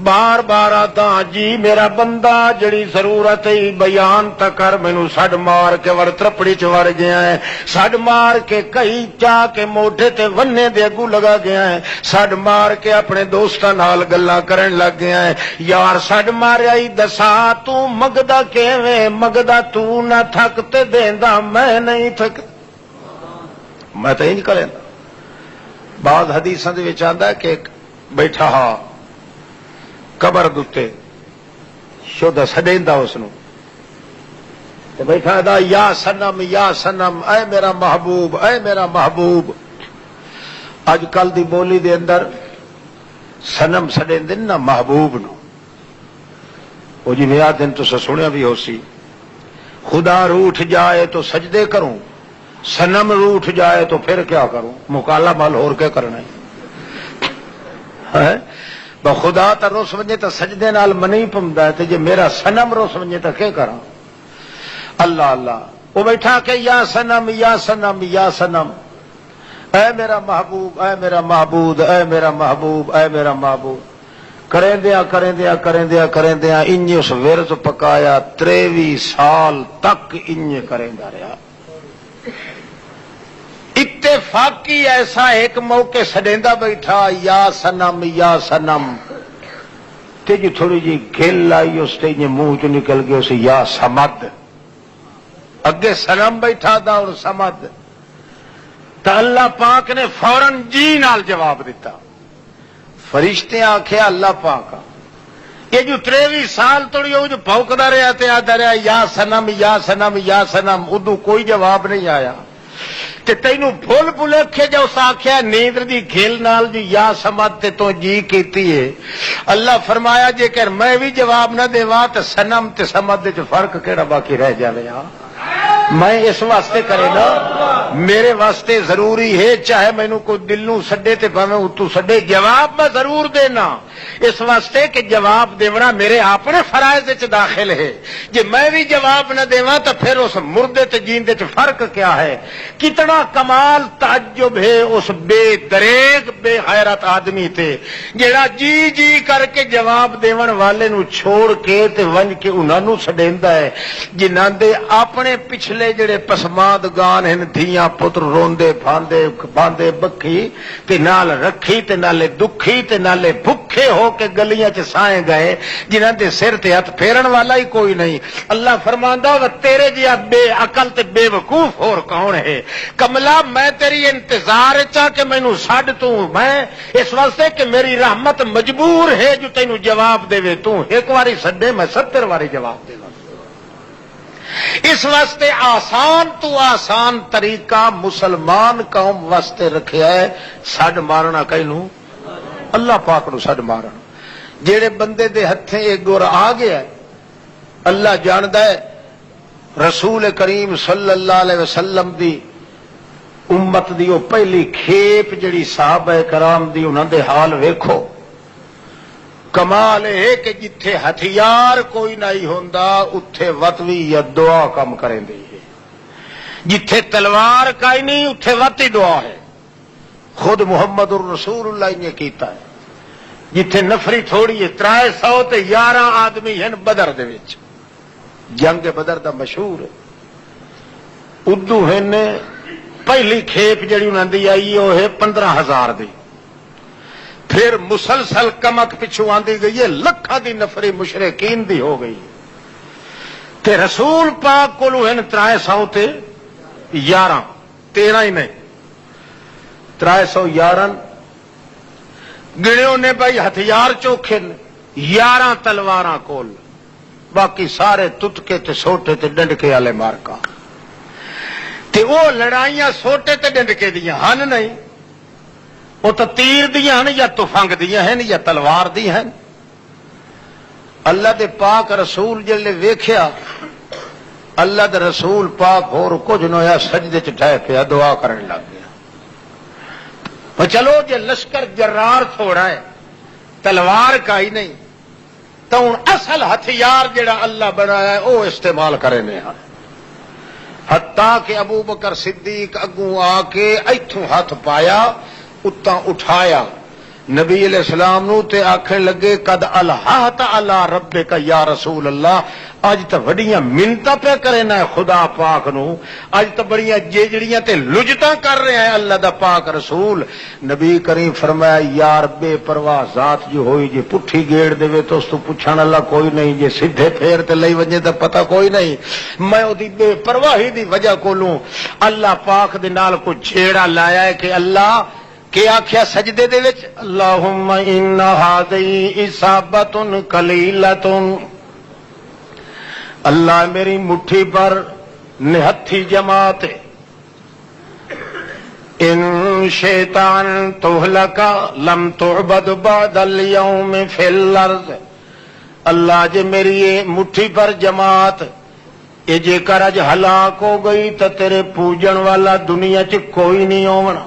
بار بار آتا جی میرا بندہ جڑی ضرورت ہے بیان تا کر، مینوں سڈ مار کے وڑ ترپڑی چ وڑ گیا ہے، سڈ مار کے کئی چاہ کے موٹے تے ونے دے اگو لگا گیا ہے، سڈ مار کے اپنے دوستاں نال گلاں کرن لگ گیا ہے، یار سڈ ماریا ہی دسا تو مگدا کیویں، مگدا تو نہ تھک تے دیندا میں نہیں تھک، میں تو انج کریں۔ بعض حدیثاں دے وچ آندا ہے کہ بیٹھا ہا قبر دتے شودا سڈیندا اس نو تے بیٹھا دا یا سنم یا سنم، اے میرا محبوب اے میرا محبوب۔ اج کل دی بولی دے اندر سنم سڈیندے نا محبوب نو، وہ جی میرا دن تو سنیا بھی ہو سی، خدا روٹھ جائے تو سجدے کروں، سنم روٹھ جائے تو پھر کیا کروں، مکالا مال ہور کے کرنا ہے، خدا تا رو سمجھے تو سجدے نال منی پمدا ہے، تے جے میرا سنم رو سمجھے تو کیا کراں۔ اللہ اللہ، وہ بیٹھا کہ یا سنم یا سنم یا سنم، اے میرا محبوب اے میرا معبود اے میرا محبوب اے میرا معبود، کریں دیا کریں دیا کریں دیا کریں دیا، انج اس ورد پکایا 23 سال تک انج کریں دا رہا۔ اتفاقی ایسا ایک موقع سڈیندا بیٹھا یا سنم یا سنم، تے جی تھوڑی جی گل آئی اس تے منہ چ نکل گیا اس یا سمد، اگے سنم بیٹھا دا اور سمد، تو اللہ پاک نے فوراً جی نال جواب دیتا۔ فرشتے آخیا اللہ پاک یہ جو 23 سال توڑی ہو جو پھونکدا رہا تے آدا رہا یا سنم یا سنم یا سنم، ادو کوئی جواب نہیں آیا، تے تینوں بھول بھلکھے جو اس آخیا نیندر دی گھل نال جو یا سمد تے تو جی کیتی ہے، اللہ فرمایا جے کہ میں بھی جواب نہ دیوا تے سنم تے سمد وچ فرق کیڑا باقی رہ جاوے۔ میں اس واسطے کرے نا، میرے واسطے ضروری ہے چاہے مینوں کوئی دل نو سڈے تے بھاویں اتو سڈے، جواب میں ضرور دینا، اس واسطے کہ جواب دینا میرے اپنے فرائض وچ داخل ہے، جے میں بھی جواب نہ دیواں تو پھر اس مردے تے جیندے وچ فرق کیا ہے۔ کتنا کمال تعجب ہے اس بے دریغ بے غیرت آدمی تے جیڑا جی جی کر کے جواب دیون والے نو چھوڑ کے تے ونج کے انہاں نو سڈیندا ہے، جنہاں دے اپنے پچھلے جڑے پسماندگان ہیں، دھیاں پتر روندے باندے بکھی تے نال رکھی تے نالے دکھی تے نالے بھکھے ہو کے گلیاں چ سائیں گئے، جنہاں دے سر تے ہاتھ پھیرن والا ہی کوئی نہیں۔ اللہ فرماندا و تیرے جیا بے عقل تے بے وقوف اور کون ہے؟ کملا میں تیری انتظار چاہ کے مینوں چھڈ تو، میں اس واسطے کہ میری رحمت مجبور ہے جو تینوں جواب دے، تو ایک واری سڈے میں 70 واری جواب دے۔ اس واسطے آسان تو آسان طریقہ مسلمان قوم واسطے رکھیا ہے، سڈ مارنا کینوں اللہ پاک نو سڈ مارنا۔ جیڑے بندے دے ہتھیں ایک گور آ گیا ہے، اللہ جاندا ہے، رسول کریم صلی اللہ علیہ وسلم دی امت دی وہ پہلی کھیپ جڑی صحابہ کرام دی انہاں دے حال ویکھو۔ کمال ہے کہ جتھے ہتھیار کوئی نہیں ہوندا اتھے وطوی یا دعا کم کریں دی ہے، جتھے تلوار کائی نہیں اتھے وطی دعا ہے، خود محمد الرسول اللہ نے کیتا ہے۔ جتھے نفری تھوڑی ہے، 311 آدمی ہیں بدر دے وچ، جنگ بدر دا مشہور ہے، ادو ہیں پہلی کھیپ جڑی انہاں دی آئی وہ ہے 15,000 دی، پھر مسلسل کمک پچھو آندی گئی ہے، لکھاں دی نفری مشرکین دی ہو گئی، تے رسول پاک کولو ہیں 311 13 ہی نہیں 311 گنیوں نے بھائی ہتھیار چوکھے 11 تلواراں کول، باقی سارے تتکے تے سوٹے تے ڈنڈکے والے مارکا، تے وہ لڑائیاں سوٹے تے ڈنڈکے دیاں ہن نہیں، وہ تو تیر دیاں ہیں یا تفنگ دیاں ہیں یا تلوار دی ہیں۔ اللہ دے پاک رسول جلے ویکھیا، اللہ دے رسول پاک ہور کچھ نہ ہویا، سجدے چ ڈھے پیا دعا کرن لگ گیا۔ چلو جے لشکر جرار تھوڑا ہے، تلوار کا ہی نہیں، تو ہوں اصل ہتھیار جڑا اللہ بنایا ہے وہ استعمال کرنے ہیں، حتیٰ کہ ابو بکر صدیق اگوں آ کے ایتھوں ہاتھ پایا، اتاں اٹھایا نبی علیہ السلام نو تے آکھن لگے قد الہت علی ربک یا رسول اللہ، اج تو وڈیاں منتاں پہ کرے نا خدا پاک نو، اج تو بڑیاں جیجڑیاں تے لجتاں کر رہے ہیں اللہ دا پاک رسول۔ نبی کریم فرمایا یار بے پرواہ ذات جو ہوئی جی پٹھی گیڑ دے تو اس تو پوچھن اللہ کوئی نہیں، جے سیدھے پھیر تے لئی وجے تے پتہ کوئی نہیں۔ میں او دی بے پرواہی دی وجہ کولوں اللہ پاک دے نال کوئی چھیڑا لایا ہے کہ اللہ کہ آخیا سجدے دے وچ اللہم ان ہذی اصابۃ قلیلۃ، اللہ میری مٹھی پر نہتھی جماعت ان شیطان تہلک لم تعبد بعد اليوم فی الارض، اللہ جے میری یہ مٹھی پر جماعت یہ جے کر اج ہلاک ہو گئی تو تیرے پوجن والا دنیا چ کوئی نہیں ہونا۔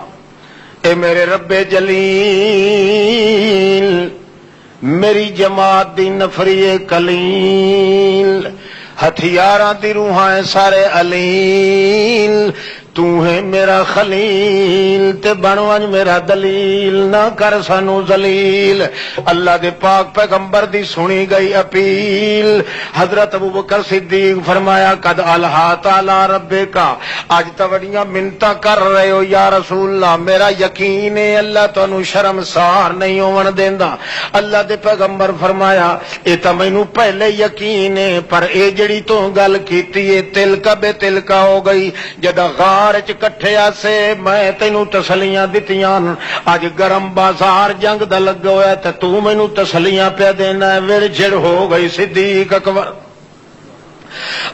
اے میرے رب جلیل میری جماعت دی نفری کلیل، ہتھیاراں دی روحاں سارے علیل، تو ہے میرا خلیل تے بنوان میرا دلیل، نہ کر سانو ذلیل۔ اللہ دے پاک پیغمبر دی سنی گئی اپیل۔ حضرت ابوبکر صدیق فرمایا قد الہا تعالی ربکا، آج توڑیاں منتاں کر رہے ہو یا رسول اللہ، میرا یقین ہے اللہ تانوں شرمسار نہیں ہون دیندا۔ اللہ دے پیغمبر فرمایا اے تا مینوں پہلے یقین ہے، پر اے جڑی تو گل کیتی ہے تلکا بے تلکا ہو گئی، جدا غار کٹھے آسے میں تینوں تسلیاں دتیاں، اج گرم بازار جنگ دا لگا ہوا تے تو مینوں تسلیاں پیا دینا ہے، وڑ جڑ ہو گئی صدیق اکبر۔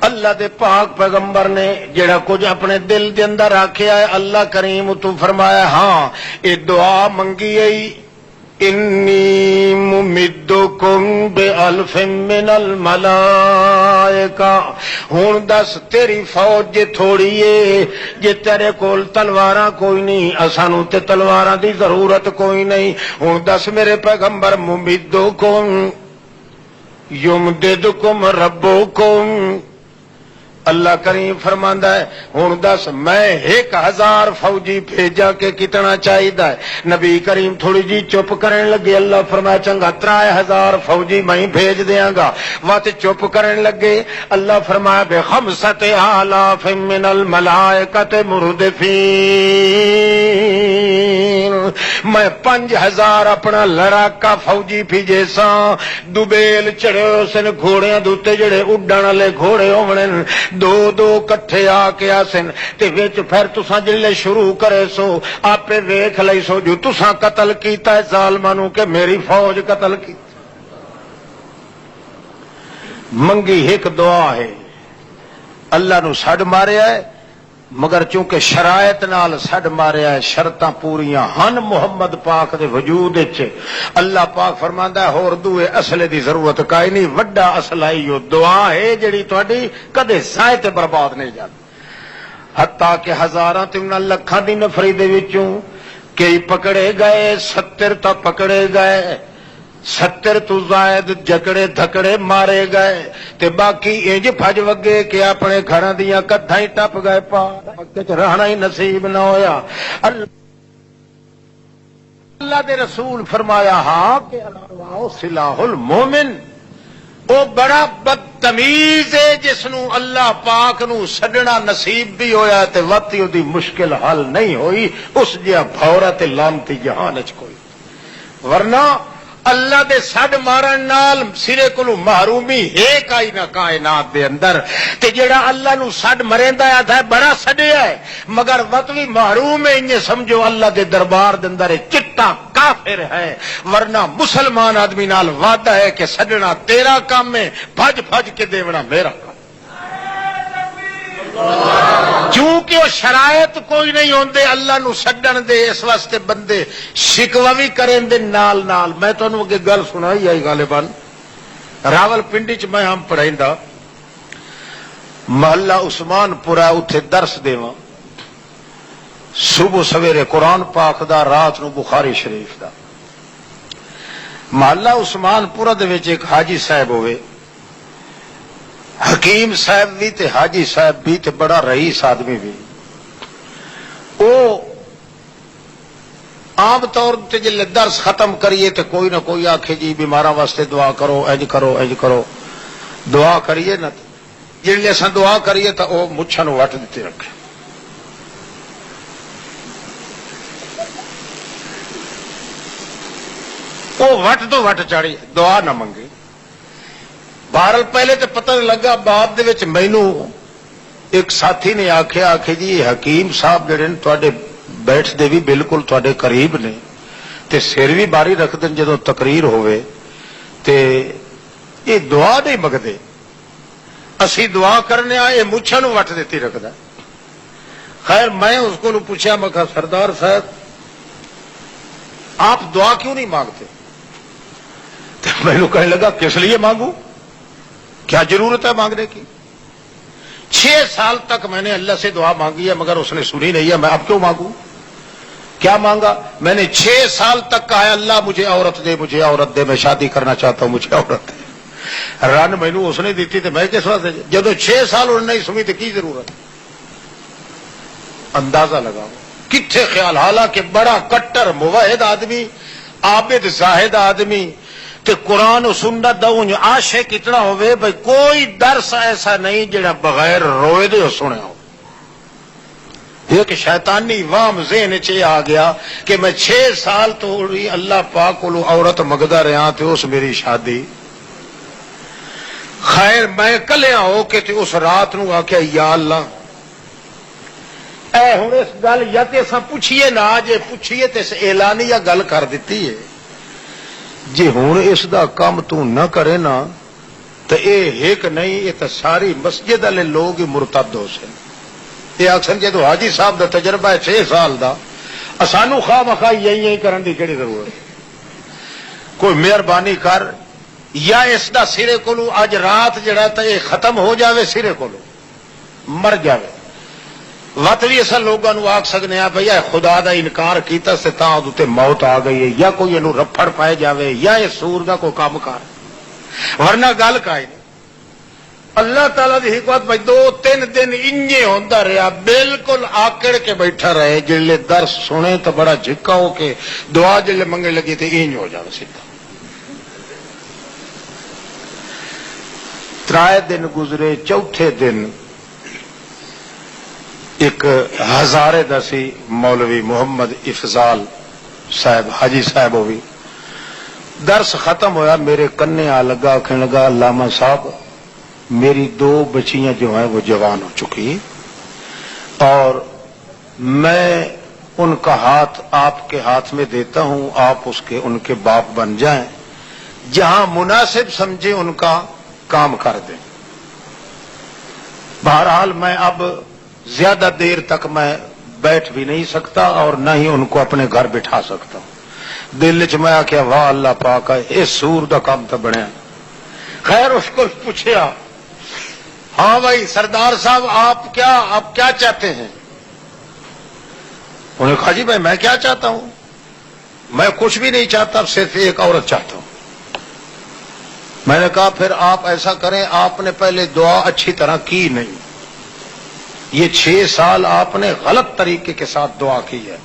اللہ دے پاک پیغمبر نے جڑا کچھ اپنے دل دے اندر رکھیا ہے اللہ کریم تو فرمایا ہاں اے دعا منگی ہے انی ممدکم بألف من الملائکہ، ہون دس تیری فوج جے تھوڑی ہے، جے تیرے کول تلواراں کوئی نہیں، اسانوں تے تلواراں دی ضرورت کوئی نہیں، ہون دس میرے پیغمبر ممدکم یمددکم ربکم، اللہ کریم فرماندا ہے ہن دس میں 1000 فوجی بھیجا کے کتنا چاہیدا ہے؟ نبی کریم تھوڑی جی چپ کرن لگے، اللہ فرمایا چنگا 3000 فوجی میں بھیج دیاں گا، وات چپ کرن لگے اللہ فرمایا ب5000 من الملائکۃ مردفین، میں 5000 اپنا لڑاکا فوجی بھیجے ساں، دوبیل چڑھے سن گھوڑیاں دوتے جڑے اڈن والے گھوڑے ہونے دو دو کٹھے آ کے آسن تے وچ پھر تساں جلے شروع کرے سو آپے ویکھ لئی سو جو تساں قتل کیتا ہے ظالماں نو کہ میری فوج قتل کی۔ منگی ایک دعا ہے اللہ نو سڈ ماریا ہے، مگر چونکہ شرائط نال سڈ ماریا ہے، شرطاں پوریاں ہن محمد پاک دے وجود وچ، اللہ پاک فرماندا ہے ہور دوے اصلے دی ضرورت کائیں نہیں، وڈا اصلہ ہی دعا ہے جڑی تہاڈی کدے ضائع تے برباد نہیں جاندی۔ حتیٰ کہ ہزاراں تے لکھاں دی نفری دے وچوں کئی پکڑے گئے، 70 تا پکڑے گئے، 70 تو زائد جکڑے دھکڑے مارے گئے تے باقی انج بھج وگے کہ اپنے گھراں دیاں کدھاں ہی ٹپ گئے، مکے چ رہنا ہی نصیب نہ ہویا۔ اللہ دے رسول فرمایا ہاں کہ الانواع سلاح المومن، وہ بڑا بدتمیز ہے جس نو اللہ پاک نو سڈنا نصیب بھی ہویا تے وقتی دی مشکل حل نہیں ہوئی، اس جہا بھورا تے لانتی جہان وچ کوئی، ورنہ اللہ دے سڈ مارن نال سرے کولو محرومی ہے کائی نہ کائنات دے اندر، تے جڑا اللہ نو سڈ مریندا ہے بڑا سڈیا ہے مگر وقت بھی محروم ہے، انج سمجھو اللہ دے دربار دے اندر چٹا کافر ہے، ورنہ مسلمان آدمی نال وعدہ ہے کہ سڈنا تیرا کام ہے، بھج بھج کے دیونا میرا کام، کیونکہ وہ شرائط کوئی نہیں ہوندے اللہ نو سڈن دے، اس واسطے بندے شکوہ بھی کریں دے نال نال۔ میں تانوں اگے گل سنائی آئی غالباً راول پنڈی چ میں ہم پڑھائندا محلہ عثمان پورا اتھے درس دیواں، صبح سویرے قرآن پاک دا، رات نو بخاری شریف دا۔ محلہ عثمان پورا دے وچ ایک حاجی صاحب ہوئے، حکیم صاحب بھی تے حاجی صاحب بھی تے بڑا رئیس آدمی بھی، وہ عام طور تے جلے درس ختم کریے تے کوئی نہ کوئی آکھے جی بیماراں واسطے دعا کرو، انج کرو انج کرو، دعا کریے نا جی اصا دعا کریے تو وہ مچھاں وٹ دیتے رکھے. وہ وٹ تو وٹ چاڑی دعا نہ منگے. بہرحال پہلے تو پتہ نہیں لگا. بعد دے مینو ایک ساتھی نے آخیا جی حکیم صاحب جڑے تے بیٹھتے بھی بالکل تے قریب نے تے سر بھی باری رکھ دیں جدو تقریر ہوئے تے یہ دعا نہیں منگتے. اسی دعا کرنے یہ مچھاں وٹ دیتی رکھتا. خیر میں اس کو پوچھا میں کہا سردار صاحب آپ دعا کیوں نہیں مانگتے؟ تو میں نے کہنے لگا کس لیے مانگوں، کیا ضرورت ہے مانگنے کی؟ 6 سال تک میں نے اللہ سے دعا مانگی ہے مگر اس نے سنی نہیں ہے. میں اب کیوں مانگوں؟ کیا مانگا؟ میں نے 6 سال تک کہا ہے اللہ مجھے عورت دے، مجھے عورت دے، میں شادی کرنا چاہتا ہوں، مجھے عورت دے. رن مینو اس نے دیتی تو میں کس واسطے؟ جدو 6 سال انہوں نے نہیں سنی تو کی ضرورت؟ اندازہ لگاؤ کتنے خیال. حالانکہ بڑا کٹر موحد آدمی، عابد زاہد آدمی تے قرآن و سنت دا عاشق اتنا ہوئے بھائی کوئی درس ایسا نہیں جڑا بغیر روئے دے سنے ہو. ایک شیطانی وام ذہن چ آ گیا کہ میں 6 سال تو اللہ پاک کو عورت منگدا رہا تے اس میری شادی. خیر میں کلیا ہو کے تے اس رات نو آخیا یا اللہ اے ہوں اس گل یا تے اساں پوچھیے نہ جے پوچھیے تے اعلانیہ گل کر دیتی ہے جی ہوں اس دا کام تو نہ کرے نا تو اے ایک نہیں یہ تو ساری مسجد والے لوگ ہی مرتد ہو سن. یہ اکثر جدو حاجی صاحب دا تجربہ ہے 6 سال دا سانو خواہ مخواہ یہی کرن دی کہڑی ضرورت؟ کوئی مہربانی کر یا اس دا سرے کولو اج رات جڑا تا یہ ختم ہو جاوے، سرے کولو مر جاوے. وت بھی اصل لوگوں آخ سکنے ہیں بھائی خدا دا انکار کیتا سے تاں تے موت آ گئی ہے یا کوئی انہوں رفڑ پائے جاوے یا یہ سور دا کوئی کام کر، ورنہ گل کائی نہیں. اللہ تعالیٰ دی حکمت بھائی 2-3 دن انجے ہوندا رہا بالکل آکڑ کے بیٹھا رہے. جلے درس سنے تو بڑا جھکا ہو کے دعا جلے منگنے لگی تے انج ہو جاوے سیدھا. 3 دن گزرے. چوتھے دن ایک ہزارے دسی مولوی محمد افضال صاحب حاجی صاحب ہوئی درس ختم ہویا میرے کنے آ لگا کہنے لگا علامہ صاحب میری 2 بچیاں جو ہیں وہ جوان ہو چکی اور میں ان کا ہاتھ آپ کے ہاتھ میں دیتا ہوں، آپ ان کے باپ بن جائیں، جہاں مناسب سمجھے ان کا کام کر دیں. بہرحال میں اب زیادہ دیر تک میں بیٹھ بھی نہیں سکتا اور نہ ہی ان کو اپنے گھر بٹھا سکتا ہوں. دل چ میں آخیا واہ اللہ پاک اس سور دا کام تو بنیا. خیر اس کو پوچھا ہاں بھائی سردار صاحب آپ کیا چاہتے ہیں؟ انہوں نے کہا جی بھائی میں کیا چاہتا ہوں، میں کچھ بھی نہیں چاہتا، صرف ایک عورت چاہتا ہوں. میں نے کہا پھر آپ ایسا کریں آپ نے پہلے دعا اچھی طرح کی نہیں، یہ 6 سال آپ نے غلط طریقے کے ساتھ دعا کی ہے،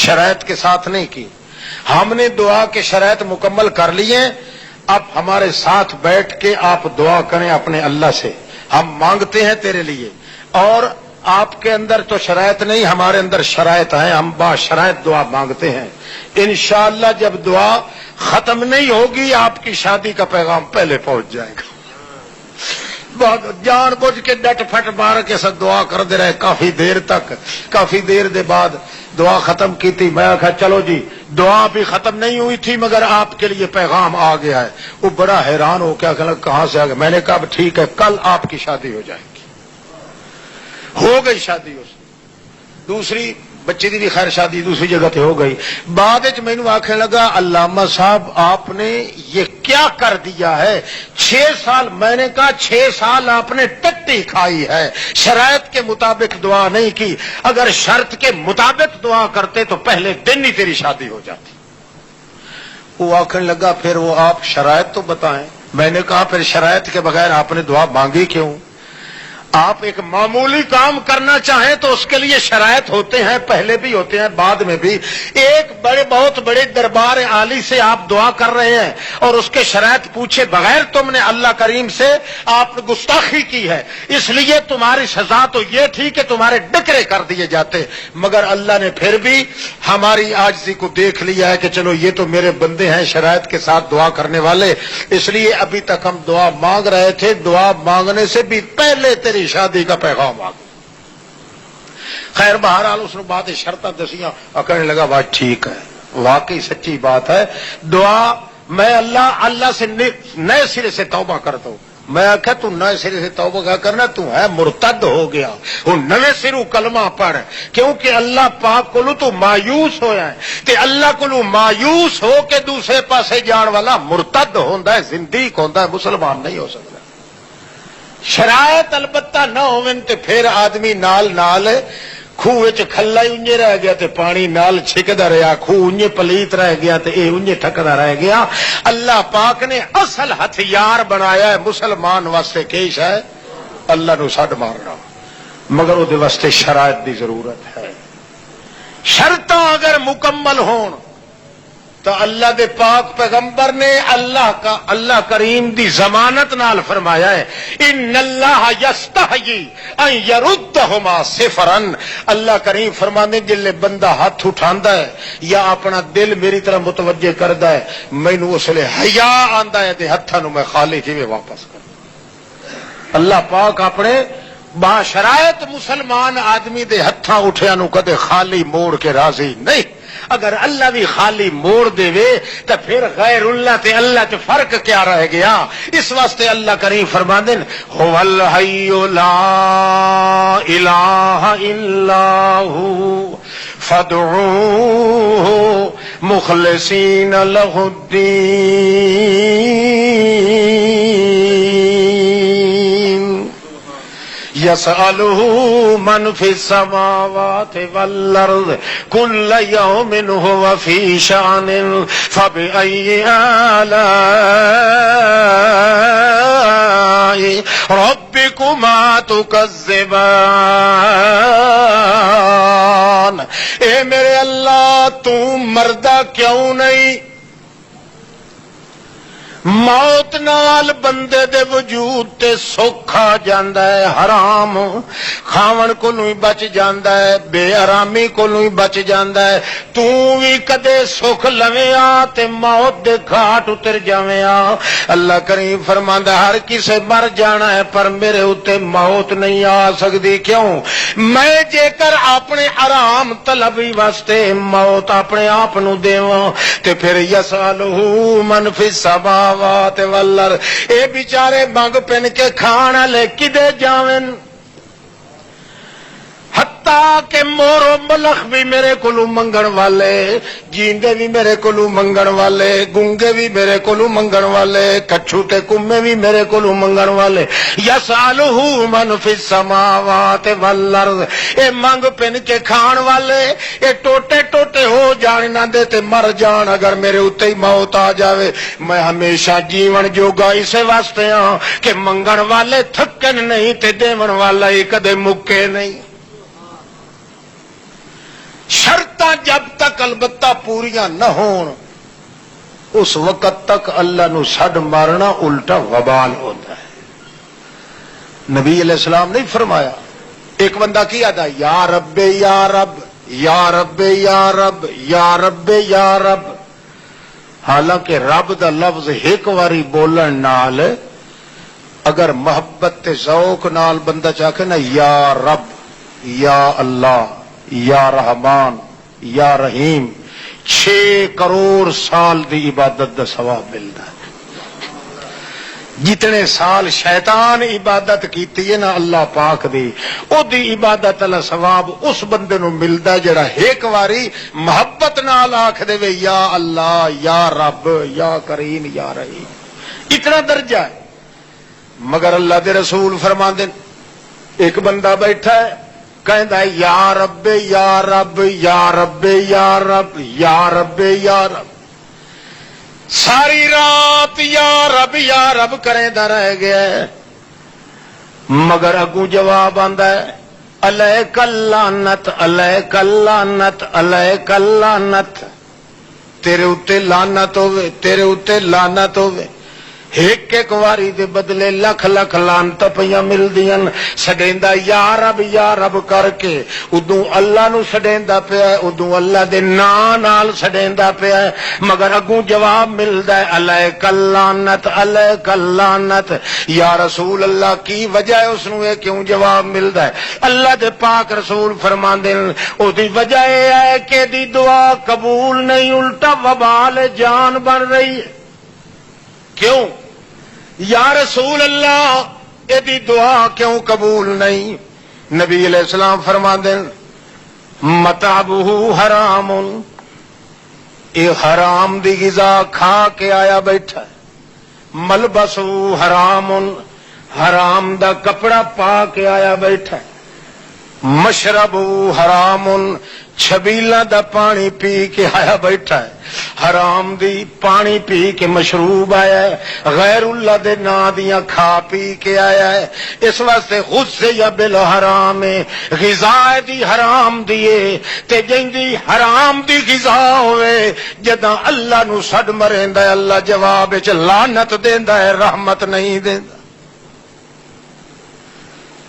شرائط کے ساتھ نہیں کی. ہم نے دعا کے شرائط مکمل کر لیے، اب ہمارے ساتھ بیٹھ کے آپ دعا کریں اپنے اللہ سے، ہم مانگتے ہیں تیرے لیے. اور آپ کے اندر تو شرائط نہیں، ہمارے اندر شرائط ہیں، ہم با شرائط دعا مانگتے ہیں. انشاءاللہ جب دعا ختم نہیں ہوگی آپ کی شادی کا پیغام پہلے پہنچ جائے گا. جان بوجھ کے ڈٹ پھٹ مار کے ساتھ دعا کر دے رہے کافی دیر تک. کافی دیر دے بعد دعا ختم کی تھی. میں کہا چلو جی دعا بھی ختم نہیں ہوئی تھی مگر آپ کے لیے پیغام آ گیا ہے. وہ بڑا حیران ہو کیا کہ کہاں سے آ گیا. میں نے کہا ٹھیک ہے کل آپ کی شادی ہو جائے گی. ہو گئی شادی. اس دوسری بچی دی بھی خیر شادی دوسری جگہ تے ہو گئی. بعد مینو آخنے لگا علامہ صاحب آپ نے یہ کیا کر دیا ہے؟ 6 سال. میں نے کہا 6 سال آپ نے ٹٹی کھائی ہے، شرائط کے مطابق دعا نہیں کی. اگر شرط کے مطابق دعا کرتے تو پہلے دن ہی تیری شادی ہو جاتی. وہ آخنے لگا پھر وہ آپ شرائط تو بتائیں. میں نے کہا پھر شرائط کے بغیر آپ نے دعا مانگی کیوں؟ آپ ایک معمولی کام کرنا چاہیں تو اس کے لیے شرائط ہوتے ہیں، پہلے بھی ہوتے ہیں بعد میں بھی۔ ایک بہت بڑے دربار عالی سے آپ دعا کر رہے ہیں اور اس کے شرائط پوچھے بغیر تم نے اللہ کریم سے آپ نے گستاخی کی ہے، اس لیے تمہاری سزا تو یہ تھی کہ تمہارے ڈکرے کر دیے جاتے، مگر اللہ نے پھر بھی ہماری عاجزی کو دیکھ لیا ہے کہ چلو یہ تو میرے بندے ہیں شرائط کے ساتھ دعا کرنے والے، اس لیے ابھی تک ہم دعا مانگ رہے تھے، دعا مانگنے سے بھی پہلے تیری شادی کا پیغام آ گیا۔ خیر بہرحال اس نے بات شرطیں دسیاں، کہنے لگا بات ٹھیک ہے، واقعی سچی بات ہے، دعا میں اللہ سے نئے سرے سے توبہ کرتا ہوں۔ میں آخیا تو نئے سرے سے توبہ کیا کرنا، تو ہے مرتد ہو گیا، وہ نویں سروں کلمہ پڑھ، کیونکہ اللہ پاک کو تو مایوس ہویا ہے تے اللہ کو مایوس ہو کے دوسرے پاسے جان والا مرتد ہوندا ہے، زندیق ہوندا ہے، مسلمان نہیں ہو سکتا۔ شرائط البتہ نہ ہوون تے پھر آدمی نال خوہ وچ کھلا ہی انجے رہ گیا تے پانی نال چھکدا رہیا، خوہ انجے پلیت رہ گیا تے اے انجے ٹھکدا رہ گیا۔ اللہ پاک نے اصل ہتھیار بنایا ہے مسلمان واسطے کیش ہے اللہ نو سڈ مارنا، مگر وہ واسطے شرائط دی ضرورت ہے۔ شرطاں اگر مکمل ہون تو اللہ دے پاک پیغمبر نے اللہ کریم دی ضمانت نال فرمایا ہے ان اللہ یستحیی ان یردہما صفرا، اللہ کریم فرمانے جلے بندہ ہاتھ اٹھاندا ہے یا اپنا دل میری طرف متوجہ کردا ہے مینوں اس لئے حیا آندا ہے تے ہتھاں نوں میں خالی کیویں واپس کر۔ اللہ پاک اپنے با شرائط مسلمان آدمی دے ہتھاں اٹھیاں نوں کدے خالی موڑ کے راضی نہیں۔ اگر اللہ بھی خالی موڑ دے وے تو پھر غیر اللہ تے اللہ تے فرق کیا رہ گیا؟ اس واسطے اللہ کریم فرماندے هو الحی لا الہ الا هو فادعوه مخلصین لہ الدین یسألہ من فی السماوات والارض کل یوم هو فی شأن فبأی آلاء ربکما تکذبان۔ اے میرے اللہ تو مردہ کیوں نہیں؟ موت نال بندے دے وجود تے سکھ آ جاندا ہے، حرام کھاون کولوں ہی بچ جاندا ہے، بے آرامی کولوں ہی بچ جاندا ہے، تو بھی کدے سکھ لویں آ تے موت دے گھاٹ اتر جاویں آ۔ اللہ کریم فرماندا ہر کسے مر جانا ہے پر میرے اوتے موت نہیں آ سکدی، کیوں؟ میں جے کر اپنے آرام طلبی واسطے موت اپنے آپ نوں دیواں تے پھر یسالہ من فی السماء والارض، اے بیچارے منگ پن کے کھان والے کدے جاون؟ حتیٰ کہ مور و ملخ بھی میرے کولو منگن والے، جیندے بھی میرے کولو منگن والے، گونگے بھی میرے کولو منگن والے، کچھو تے کمے بھی میرے کولو منگن والے۔ یسالہ من فی السماوات والارض، اے منگ پن کے کھان والے اے ٹوٹے ٹوٹے ہو جان نہ دے تے مر جان اگر میرے اتے ہی موت آ جاوے، میں ہمیشہ جیون جوگا اسے واسطے ہاں کہ منگن والے تھکن نہیں تے دیون والا ہی کدے مکے نہیں۔ شرطاں جب تک البتہ پوریاں نہ ہون اس وقت تک اللہ نو سڈ مارنا الٹا وبال ہوتا ہے۔ نبی علیہ السلام نہیں فرمایا ایک بندہ کی آتا یا رب یا رب یا رب یا رب یا رب یا رب، حالانکہ رب دا لفظ ایک واری بولن نال اگر محبت تے ذوق نال بندہ چاہے نا یا رب یا اللہ یا رحمان یا رحیم، 6 کروڑ سال دی عبادت دا ثواب ملتا ہے۔ جتنے سال شیطان عبادت کیتی ہے نا اللہ پاک دی، او دی عبادت اللہ ثواب اس بندے نو ملدا جڑا ایک واری محبت نال آکھ دے وے یا اللہ یا رب یا کریم یا رحیم، اتنا درجہ ہے۔ مگر اللہ دے رسول فرماندے ایک بندہ بیٹھا ہے کہندا ہے یا رب یا رب یا رب یا رب یا رب یا رب، ساری رات یا رب کریندا رہ گیا ہے، مگر اگوں جواب آندا ہے علیک اللعنت علیک اللعنت علیک اللعنت، تیرے اتے لعنت ہوے تیرے اتے لعنت ہوے۔ ایک ایک واری دے بدلے لکھ لکھ لعنت پیاں ملدیاں۔ سڈیندا یا رب کر کے ادوں اللہ نو سڈیندا پیا ہے، ادوں اللہ دے ناں نال سڈیندا پیا ہے، مگر اگوں جواب ملدا ہے علیک اللعنت علیک اللعنت۔ یا رسول اللہ کی وجہ ہے اس نو کیوں جواب ملدا ہے؟ اللہ دے پاک رسول فرماندے ہیں او دی وجہ یہ ہے کہ دی دعا قبول نہیں، الٹا وبال جان بن رہی ہے۔ کیوں یا رسول اللہ ایدی دعا کیوں قبول نہیں؟ نبی علیہ السلام فرماندے متعبہ حرام، اے حرام دی غذا کھا کے آیا بیٹھا ہے، ملبسہ حرام، حرام دا کپڑا پا کے آیا بیٹھا ہے، مشرب حرام، چھبیلا دا پانی پی کے آیا بیٹھا ہے، حرام دی پانی پی کے مشروب آیا ہے، غیر اللہ دے نا دیاں کھا پی کے آیا ہے۔ اس واسطے غصے یا بالحرام غذا دی حرام دیے تے جیندی حرام دی غذا ہوئے جداں اللہ نو سڈ مریندا ہے اللہ جواب وچ لعنت دیندا ہے، رحمت نہیں دیندا۔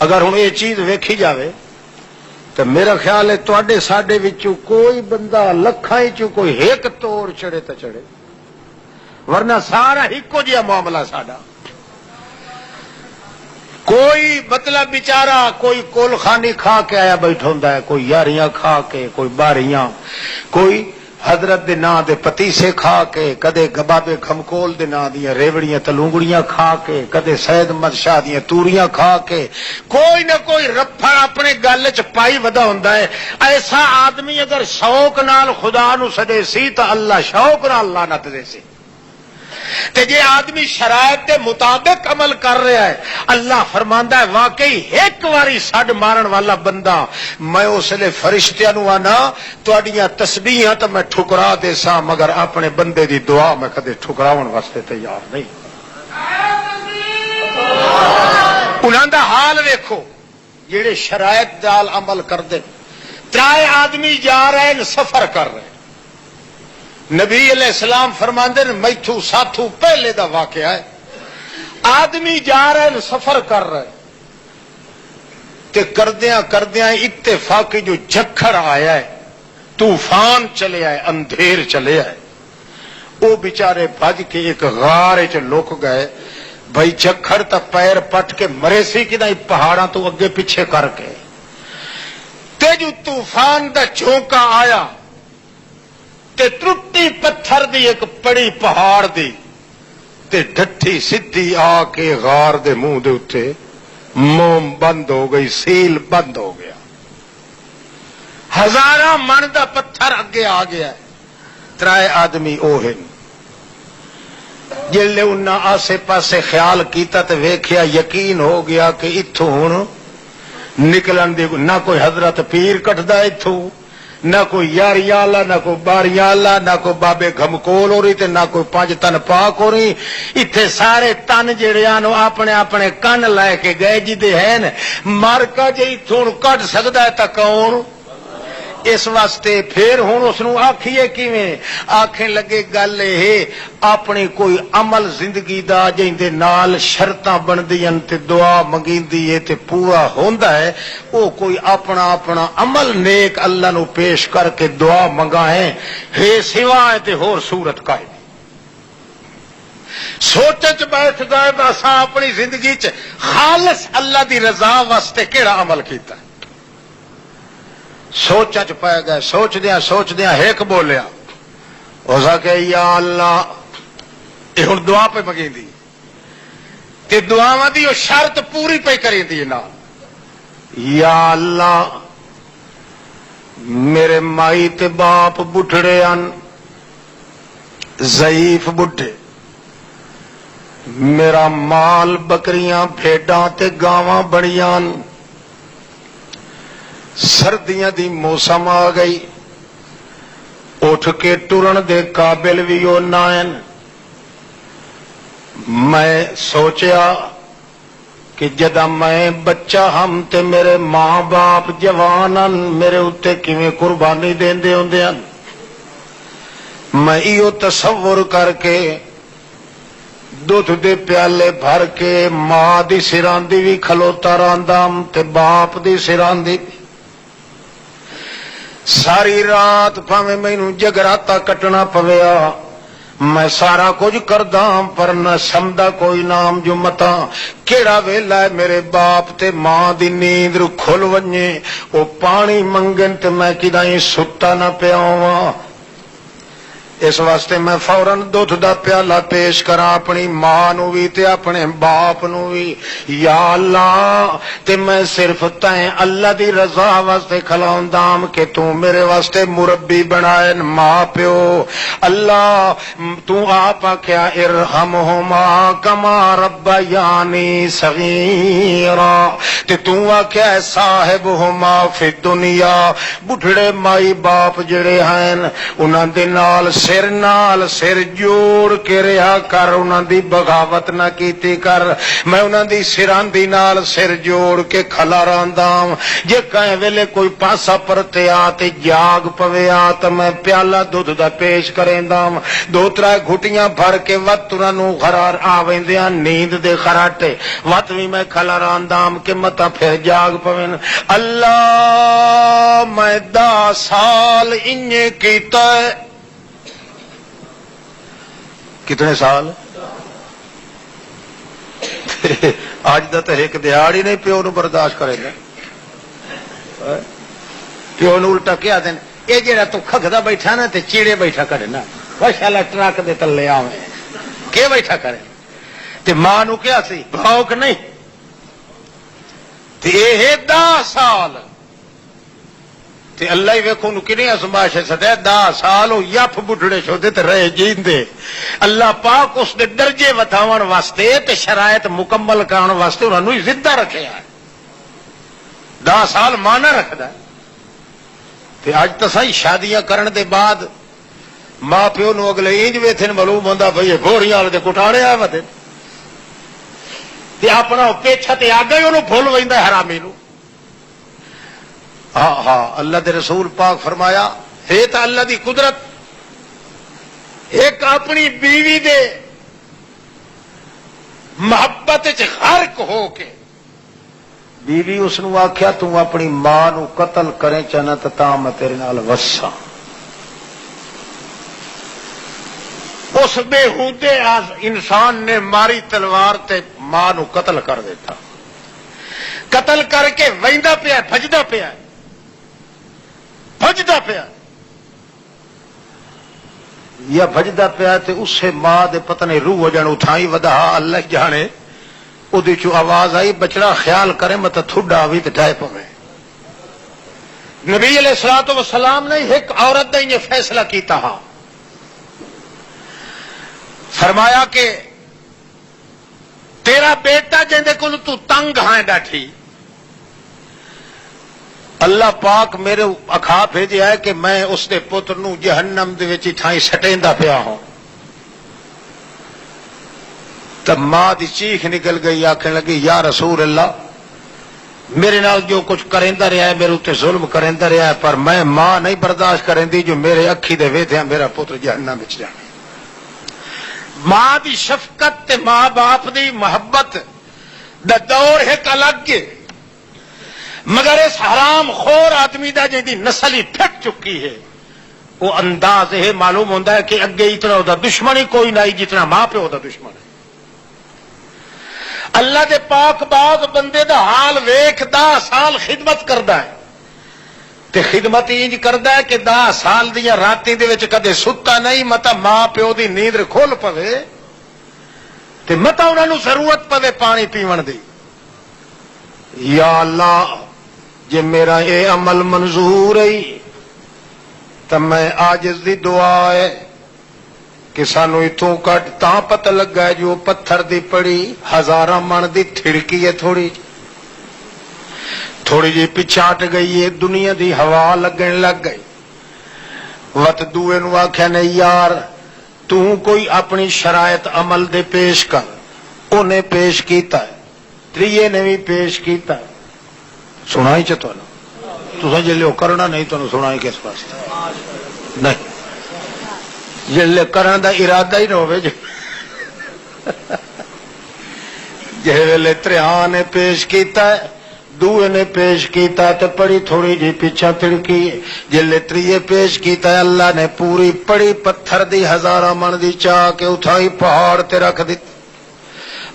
اگر ہن یہ چیز ویکھی جاوے تو میرا خیال ہے تواڈے ساڈے وچوں کوئی بندہ لکھاں وچوں کوئی ایک توڑ چڑھے تو چڑھے، ورنہ سارا ایکو جہا معاملہ ساڈا۔ کوئی مطلب بیچارہ کوئی کول خانی کھا کے آیا بیٹھا ہوندا ہے، کوئی یاریاں کھا کے، کوئی باریاں، کوئی حضرت دے نا دے پتیسے کھا کے، کدے بابے کھمکول دے نا دیاں ریوڑیاں تلونگڑیاں کھا کے، کدے سید احمد شاہ دیاں توریاں کھا کے، کوئی نہ کوئی رفڑ اپنے گل چ پائی ودا ہوندا ہے۔ ایسا آدمی اگر شوق نال خدا نو سدے سی تو اللہ شوق نال لعنت دے سی، تے جے آدمی شرائط کے مطابق عمل کر رہا ہے اللہ فرماندا ہے واقعی ایک واری سڈ مارن والا بندہ میں اس لیے فرشتیاں نو آنا تہاڈیاں تسبیحاں تو میں ٹھکرا دے سا مگر اپنے بندے دی دعا میں کدے ٹھکراون واسطے تیار نہیں۔ انہاں دا حال ویکھو جڑے شرائط نال عمل کردے۔ ترائے آدمی جا رہے ہیں سفر کر رہے ہیں، نبی علیہ السلام فرماندے نے میتھو ساتھو پہلے دا واقعہ ہے، آدمی جا رہے ہیں سفر کر رہے تے کردیاں کردیاں اتفاقی جو جھکڑ آیا ہے، طوفان چلے آئے، اندھیر چلے آئے، وہ بیچارے بھج کے ایک غار چ لک گئے۔ بھائی جھکڑ تا پیر پٹ کے مرے سی کہ نہیں پہاڑاں تو اگے پیچھے کر کے، تے جو طوفان دا جھونکا آیا تے ٹوٹی پتھر دی ایک پڑی پہاڑ دی تے ڈٹھی سدھی آ کے غار دے منہ دے اتے موم بند ہو گئی، سیل بند ہو گیا، ہزاراں من دا پتھر اگے آ گیا۔ ترائے آدمی اوہن جلے انہاں آسے پاسے خیال کیتا تے ویکھیا یقین ہو گیا کہ اتھوں ہن نکلن دی نہ کوئی حضرت پیر کٹدا اتھوں، نہ کوئی یاریاں والا، نہ کوئی باریاں والا، نہ کوئی بابے گھمکول ہو رہی تے نہ کوئی 5 تن پاک ہو رہی۔ اتنے سارے تن جڑیاں نو اپنے اپنے کن لے کے گئے جدے ہیں مر کا جی اتوں کٹ سکتا ہے تا کون؟ اس واسطے پھر ہوں اس نو آکھیے کیویں؟ آکھیں لگے گل یہ اپنی کوئی عمل زندگی دا جیندے نال شرطاں بندیاں تے دعا منگیندی ہے تے پورا ہوندا ہے، او کوئی اپنا اپنا عمل نیک اللہ نو پیش کر کے دعا منگائیں ہے سوائے تے ہور صورت کائے سوچ چ بیٹھ گئے بس اپنی زندگی چ خالص اللہ دی رضا واسطے کیڑا عمل کیتا ہے۔ سوچا چ پائے گئے، سوچ دیا ایک بولیا اس کہ یا اللہ یہ ہوں دعا پہ منگی تے دعاواں دی وہ شرط پوری پہ کری دی نا، یا اللہ میرے مائی تے باپ بٹھڑے ان ضعیف بڈھے، میرا مال بکریاں بھیڈاں تے گاواں بڑیاں، سردیاں دی موسم آ گئی، اٹھ کے ٹرن دے قابل بھی وہ نائن۔ میں سوچیا کہ جدا میں بچہ ہم تے میرے ماں باپ جوان میرے اتنے کیویں قربانی دیندے ہوندے ہیں. میں ایو تصور کر کے دودھ دے پیالے بھر کے ماں دی سراندی بھی کھلوتا راندام تے باپ دی سراندی بھی. ساری رات پاویں مینوں جگراتا کٹنا پویا میں سارا کچھ کردا پر نہ سمدا کوئی نام جو متا کیڑا ویلا ہے میرے باپ تے ماں دی نیند کھل ونجے او پانی منگن تے میں کدائیں ستا نہ پیاواں. اس واسطے میں فوراً دودھ دا پیالہ پیش کرا اپنی ماں نو بھی تے اپنے باپ نو بھی. یا اللہ تے میں صرف تائیں اللہ دی رضا واسطے کھلاؤندام کہ تو میرے واسطے مربی بنائے ماں پیو. اللہ تو آپ کیا ارحمہما کما ربیانی صغیرا تے تو کیا صاحبہما فی الدنیا بڈھڑے مائی باپ جڑے ہیں انہاں دے نال سر نال سر جوڑ کے رہا کر انہاں دی بغاوت نہ کیتی کر. میں انہاں دی سراندی نال سر جوڑ کے کھلا رانداں جے کہیں ویلے کوئی پاسا پرتے آ تے جاگ پوے آ تے میں پیالہ دودھ دا پیش کریندا دو ترائے گھٹیاں بھر کے وت انہاں نوں قرار آویندیاں نیند دے خراٹے وت وی میں کھلا رانداں کہ متا پھر جاگ پوین. اللہ میں 10 سال انجے کیتا ہے. کتنے سال اج دا تے ایک دیہاڑ ہی نہیں پیو نو برداشت کرے گا. پیو نو الٹا کیا دین اے جڑا تو کھگدا بیٹھا نا تے چیڑے بیٹھا کرے نا ماشاءاللہ ٹرک دے تلے آویں کی بیٹھا کرے تے ماں نو کیا سی بھوک نہیں تے اے 10 سال تے اللہ ہی ویکھو نو کنی ازمائش سدے 10 سال او یف بڈھڑے چھوڑے تے رہے جیندے. اللہ پاک اس دے درجے ودھاون واسطے تے شرائط مکمل کرن واسطے انہاں نوں زندہ رکھیا ہے. 10 سال مانا رکھدا ہے تے اج تے صحیح شادیاں کرن دے بعد ماں پیو نو اگلے انج ویتھن معلوم ہوندا بھئی گھوڑیاں والے دے کٹاڑے آ ودے تے اپنا پیچھا تے آ گئے انہوں بھول ویندا حرامی نو. ہاں اللہ دے رسول پاک فرمایا ہے تا اللہ دی قدرت ایک اپنی بیوی دے محبت چ غرق ہو کے بیوی اس نو آکھیا تو اپنی ماں نو قتل کریں چاہنا تا میں تیرے نال وساں. اس بےہودے انسان نے ماری تلوار تے ماں نو قتل کر دیتا. قتل کر کے ویندا پیا بھجدا پیا یا بھجدا پیا تے اسے ماں دے پتہ نہیں روح جان اٹھائی ودا اللہ جانے اودی چو آواز آئی بچڑا خیال کرے مت تھوڑا بھی تے ڈھائے پوے. نبی علیہ الصلوۃ والسلام نے ایک عورت دا یہ فیصلہ کیتا ہا فرمایا کہ تیرا بیٹا جندے کول تو تنگ ہاں ڈاٹھی اللہ پاک میرے اکھا بھیجیا ہے کہ میں اس دے پتر نو جہنم دے وچ ٹھائی سٹیندا پیا ہوں. تب ماں دی چیخ نکل گئی آکھنے لگی یا رسول اللہ میرے نال جو کچھ کریندا رہا ہے میرے تے ظلم کریندا رہا ہے پر میں ماں نہیں برداشت کریندی جو میرے اکھی دے ویدھیاں میرا پتر جہنم وچ جاوے. ماں دی شفقت تے ماں باپ دی محبت دا دور ایک الگ ہے مگر اس حرام خور آدمی دا جن دی نسل ہی پھٹ چکی ہے وہ انداز یہ معلوم ہوتا ہے کہ اگے اتنا دا دشمن ہی کوئی نہیں جتنا ماں پیو دا دشمن ہے. اللہ دے پاک باز بندے دا حال ویکھ 10 سال خدمت کردا ہے تے خدمت انج کردا ہے کہ 10 سال دیا راتیں دے وچ کدے ستا نہیں متا ماں پیو دی نیند کھول پوے تے متا انہاں نوں ضرورت پوے پانی پیون دی. یا اللہ جے میرا اے عمل منظور ہے تو میں عاجز دی دعا ہے کہ سانو اتوں کٹ تاں پتہ لگا ہے جو پتھر دی پڑی 1000 من دی تھڑکی ہے تھوڑی جی پچھاٹ گئی ہے دنیا دی ہوا لگن لگ گئی. وت دوے نو آکھیا نے یار تو کوئی اپنی شرائط عمل دے پیش کر انہیں پیش کیتا ہے تریے نے بھی پیش کیتا سنا ہی چاہتا تسا جلے وہ کرنا نہیں تو سنا ہی کس واسطے نہیں جلے کرنے دا ارادہ ہی نہ ہوئے جے ویلے تریہاں نے پیش کیتا ہے دوے نے پیش کیتا ہے تو پڑی تھوڑی جی پیچھا تڑکی جلے تریے پیش کیتا ہے اللہ نے پوری پڑی پتھر دی ہزارہ من دی چاہ کے اٹھائی پہاڑ تے رکھ دی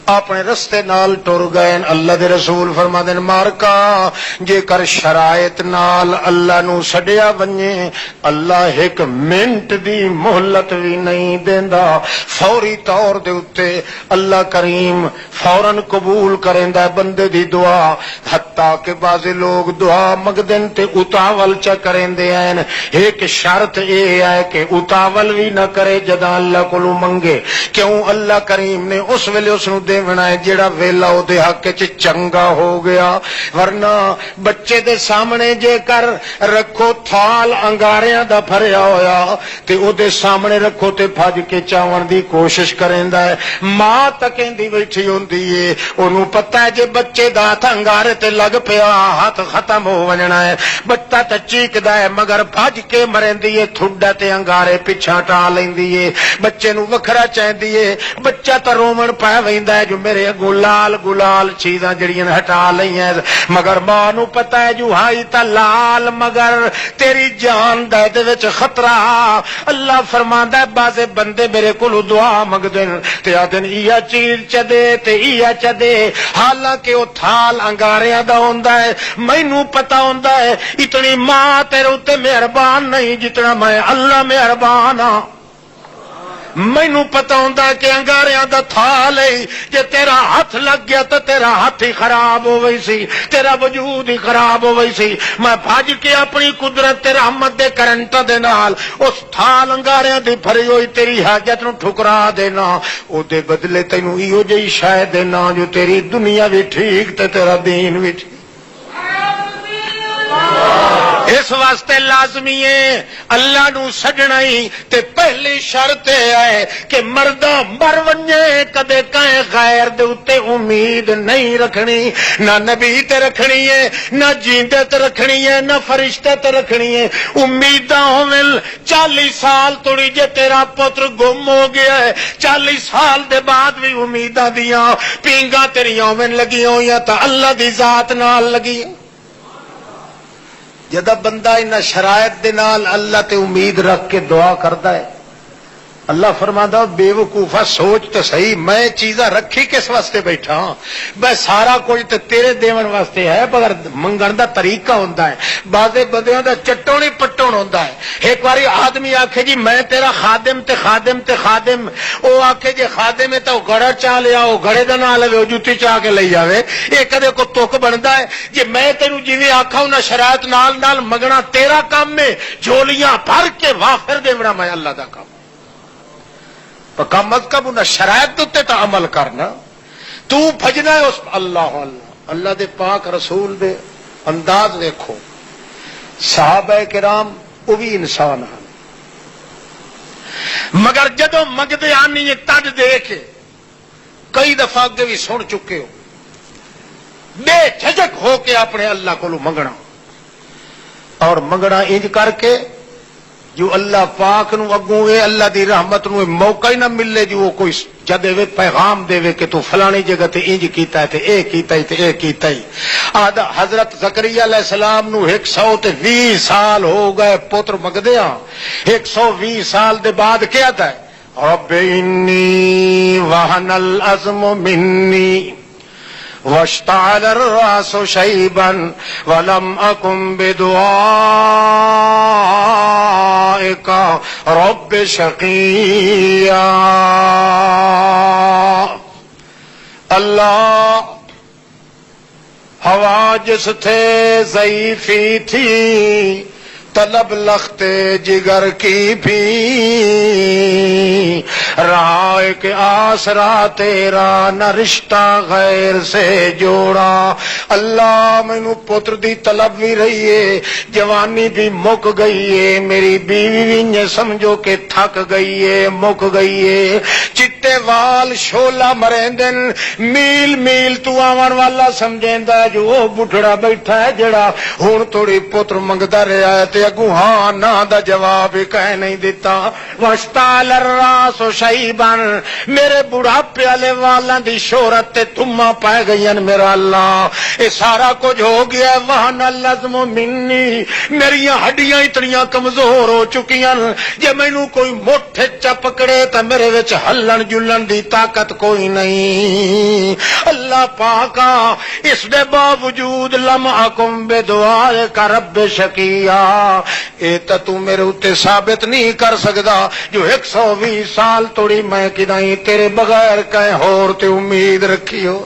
اپنے رستے نال ٹر گئے اللہ دے رسول فرما دین مارکا جے کر شرائط نال اللہ نو سڈیا ونجے اللہ ایک منٹ دی مہلت بھی نہیں دیندا فوری طور دے اتے اللہ کریم فوراً قبول کریندا ہے بندے دی دعا حتیٰ کہ بعض لوگ دعا مگدن تے اتاول چا کریندے ہیں ایک شرط اے ہے کہ اتاول بھی نہ کرے جدا اللہ کولو منگے کیوں اللہ کریم نے اس ویلے اس نو بنا ہے جیڑا ویلا او دے حق چ چنگا ہو گیا ورنہ بچے دے سامنے جے کر رکھو تھال انگاریاں دا بھریا ہویا تے او دے سامنے رکھو تے بھج کے چاون دی کوشش کریندا ہے ماں تکیندی بیٹھی ہوندی ہے اونوں پتہ ہے جے بچے دا ہاتھ انگارے تے لگ پیا ہاتھ ختم ہو وجنا ہے بچہ تے چیکدا ہے مگر بھج کے مریندی ہے تھڈا تے انگارے پیچھے ٹا لیندی ہے بچے نو وکھرا چاہندی ہے بچہ تے رومن پے ویندا ہے جو میرے گلال گلال چیزاں جڑیاں ہٹا لئی ہیں مگر ماں نو پتہ ہے جو ہائی تا لال مگر تیری جان دے وچ خطرہ اللہ فرماندا ہے بعض بندے میرے کولو دعا منگدن تے آدن ایا چیز چدے تے ایا چدے حالانکہ او تھال انگاریاں دا ہوندا ہے مینوں پتہ ہوندا ہے اتنی ماں تیرے اوتے مہربان نہیں جتنا میں اللہ مہربان ہاں مینوں پتہ ہوندا کہ انگاریاں دا تھال ہے جے تیرا ہاتھ لگ گیا تو تیرا ہاتھ ہی خراب ہو گئی سی تیرا وجود ہی خراب ہو گئی سی میں بھج کے اپنی قدرت تے رحمت دے کرنٹ دے نال اس تھال انگاریاں دی بھری ہوئی تیری حاجت نو ٹھکرا دینا او دے بدلے تینوں ایہو جہی شے دینا جو تیری دنیا بھی ٹھیک تے تیرا دین بھی ٹھیک اس واسطے لازمی ہے اللہ نو سجنا ہی تے پہلی شرط ہے کہ مردہ مر ونجے کدے کہیں غیر دے اتے امید نہیں رکھنی نہ نبی تے رکھنی ہے نہ جیندے تے رکھنی ہے نہ فرشتے تے رکھنی ہے امیداں ہوول 40 سال توڑی جے تیرا پتر گم ہو گیا ہے 40 سال دے بعد بھی امیداں دیاں پینگاں تیریاں ہوول لگی ہوئیاں تا اللہ دی ذات نال لگی جدہ بندہ ان شرائط دے نال اللہ تے امید رکھ کے دعا کرتا ہے اللہ فرماندا بے وقوفا سوچ تو صحیح میں چیزاں رکھی کس واسطے بیٹھا ہاں میں سارا کچھ تے تیرے دیون واسطے ہے مگر منگن دا طریقہ ہوندا ہے بعضے بندیاں دا چٹون ہی پٹون ہوندا ہے ایک باری آدمی آکھے جی میں تیرا خادم تے خادم تے خادم او آکھے جی خادم ہے تو گھڑا چا لیا او گھڑے دا نہ لے جُتی چا کے لئی جاوے اے کدے کو توک بندا ہے جی میں تینوں جویں آکھا انہاں شرائط نال نال منگنا تیرا کام ہے جھولیاں بھر کے وافر دیونا میں اللہ دا کام کم از کم انہیں شرائط تے تو عمل کرنا تو بھجنا ہے اس اللہ اللہ اللہ دے پاک رسول دے انداز دیکھو صحابہ کرام وہ بھی انسان ہیں مگر جدو منگتے آنی تد دے کے کئی دفعہ اگے بھی سن چکے ہو بے جھجک ہو کے اپنے اللہ کو منگنا اور منگنا انج کر کے جو اللہ پاک نو اگوں اے اللہ دی رحمت نو موقع ہی نہ ملے جو وہ کوئی جدے وے پیغام دے وے کہ تو فلانی جگہ تے انج کیتا ہے تے اے کیتا ہے تے اے کیتا ہے حضرت زکریا علیہ السلام نو 120 سال ہو گئے پتر مگدیاں 120 سال دے بعد کیا تھا رب انی وہن العظم منی واشتعل الراس شیبا ولم اکن بدعائک رب شقیا اللہ حواجس تھے ضعیفی تھی طلب لخت جگر کی بھی رہا ایک آسرا تیرا نہ رشتہ غیر سے جوڑا اللہ مینو پتر دی طلب بھی رہی ہے جوانی بھی مک گئی ہے میری بیوی بھی سمجھو کہ تھک گئی ہے مک گئی ہے چٹے تے وال شولا مرندن میل میل تو آون والا سمجھیندا جو وہ بڈھڑا بیٹھا ہے جڑا ہن تھوڑی پتر منگدا رہیا ہے تے اگوں ہاں نہ دا جواب ہی کہہ نہیں دیتا واشتعل الراس شیبا میرے بڑھاپے والے والاں دی شہرت تے تھما پے گئیاں میرا اللہ اے سارا کچھ ہو گیا ہے وہن العظم منی میری ہڈیاں اتنیاں کمزور ہو چکیاں جے مینوں کوئی مٹھ چپ پکڑے تے میرے وچ ہلن جلن دی طاقت کوئی نہیں اللہ پاکا اس دے باوجود لم اکم بدعائک رب شقیا اے تے تو میرے اوتے ثابت نہیں کر سکدا جو 120 سال توڑی میں کدائیں تیرے بغیر کہیں ہور تے امید رکھی ہو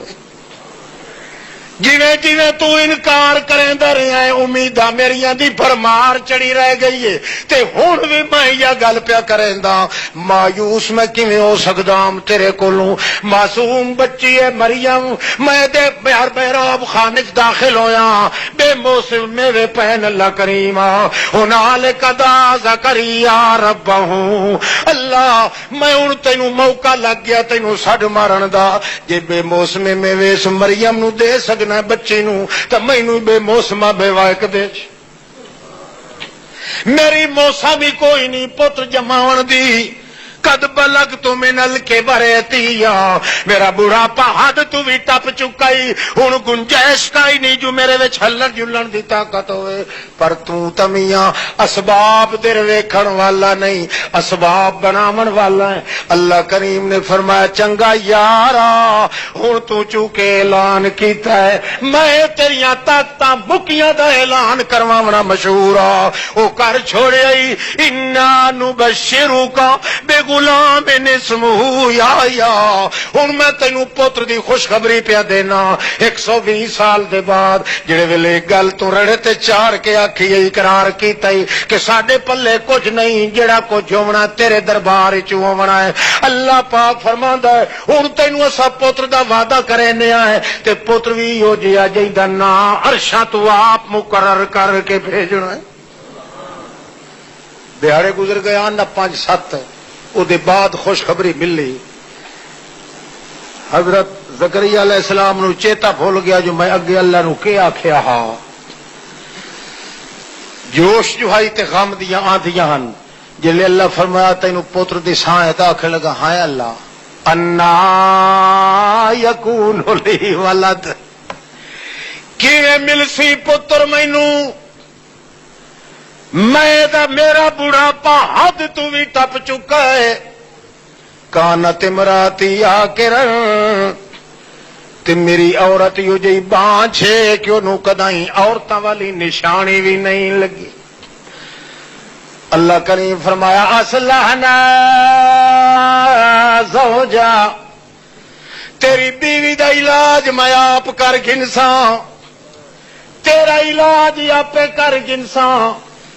جویں جویں تو انکار کریندا رہیا ہے امیداں میریاں دی بھرمار چڑی رہ گئی ہے تے ہن وی میں یہ گل پیا کریندا مایوس میں کیویں ہو سکدا تیرے کولوں معصوم بچی ہے مریم میں دے بہر بہراب خانے داخل ہویا بے موسم میوے پہن اللہ کریم ہنالک دعا زکریا ربہ اللہ میں ہن تینوں موقع لگ گیا تینوں سڈ مارن دا جے بے موسم میوے اس مریم نو دے سکنا بچی نو تو مینوں بے موسمہ بے وائک دے میری موسم بھی کوئی نہیں پتر جماون دی قد بلغت من الکبر عتیا میرا بڑھاپا حد تو بھی ٹپ چکا ہی ہن گنجائش کا ہی نہیں جو میرے وچ ہلن جلن دی طاقت ہوئے پر تو میاں اسباب در ویکھن والا نہیں اسباب بناون والا ہے اللہ کریم نے فرمایا چنگا یارا ہن تو چونکہ اعلان کیتا ہے میں تیریاں طاقتاں مکیاں دا اعلان کرواونا مشہور او کر چھوڑیا انا نبشرک بے غلام اسمہ یا ہن میں تینوں پتر دی خوشخبری پیا دینا 120 سال دے بعد جڑے ویلے گل تو رڑے تے چار کے آکھی اقرار کیتا ہی کہ ساڈے پلے کچھ نہیں جڑا کچھ ہونا تیرے دربار وچ ہونا ہے اللہ پاک فرماندا ہے ہن تینوں اسا پتر دا وعدہ کرنے ہے تے پتر وی ہو جیا جیندا نا عرشاں تو آپ مقرر کر کے بھیجنا ہے دیہاڑے گزر گیا نہ 5-7 او دے بعد خوشخبری ملی حضرت زکریا علیہ السلام نو چیتا بھول گیا جو میں اگے اللہ نو کے آکھیا ہا جوش جوہائی تے غم دیاں آندیاں ہن جلے اللہ فرمایا تینوں پتر دی سائیں تے آکھے لگا ہائے اللہ انا یکون لی ولد کیویں ملسی پتر مینوں میں میرا بڑھاپا حد تو بھی ٹپ چکا ہے کانت امراتی آکرن تے میری عورت یو جی بانچ ہے کہ انہوں کدائیں عورتاں والی نشانی بھی نہیں لگی اللہ کریم فرمایا اصلحنا زوجا تیری بیوی دا علاج میں آپ کر گنساں تیرا علاج آپ کر گنساں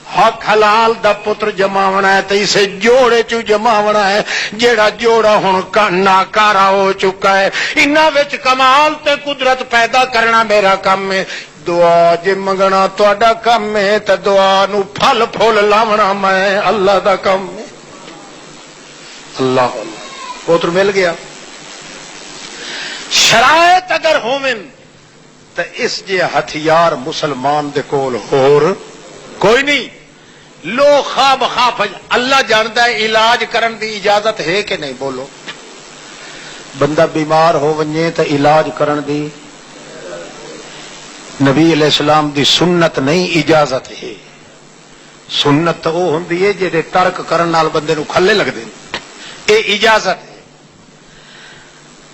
حق حلال دا پتر جماونا ہے تے اسے جوڑے چو جماونا ہے جیڑا جوڑا ہن ناکارا ہو چکا ہے انہاں وچ کمال تے قدرت پیدا کرنا میرا کم ہے دعا جے منگنا تہاڈا کم ہے تے دعا نو پھل پھول لاونا میں اللہ دا کم ہے اللہ پتر مل گیا شرائط اگر ہوویں تے اس جے ہتھیار مسلمان دے کول ہور کوئی نہیں لو خواب خواب اللہ جانتا ہے علاج کرن دی اجازت ہے کہ نہیں بولو بندہ بیمار ہو ونجے تو علاج کرن دی نبی علیہ السلام دی سنت نہیں اجازت ہے سنت تو وہ ہوندی ہے جے ترک کرن نال بندے نو کھلے لگدے اے اجازت ہے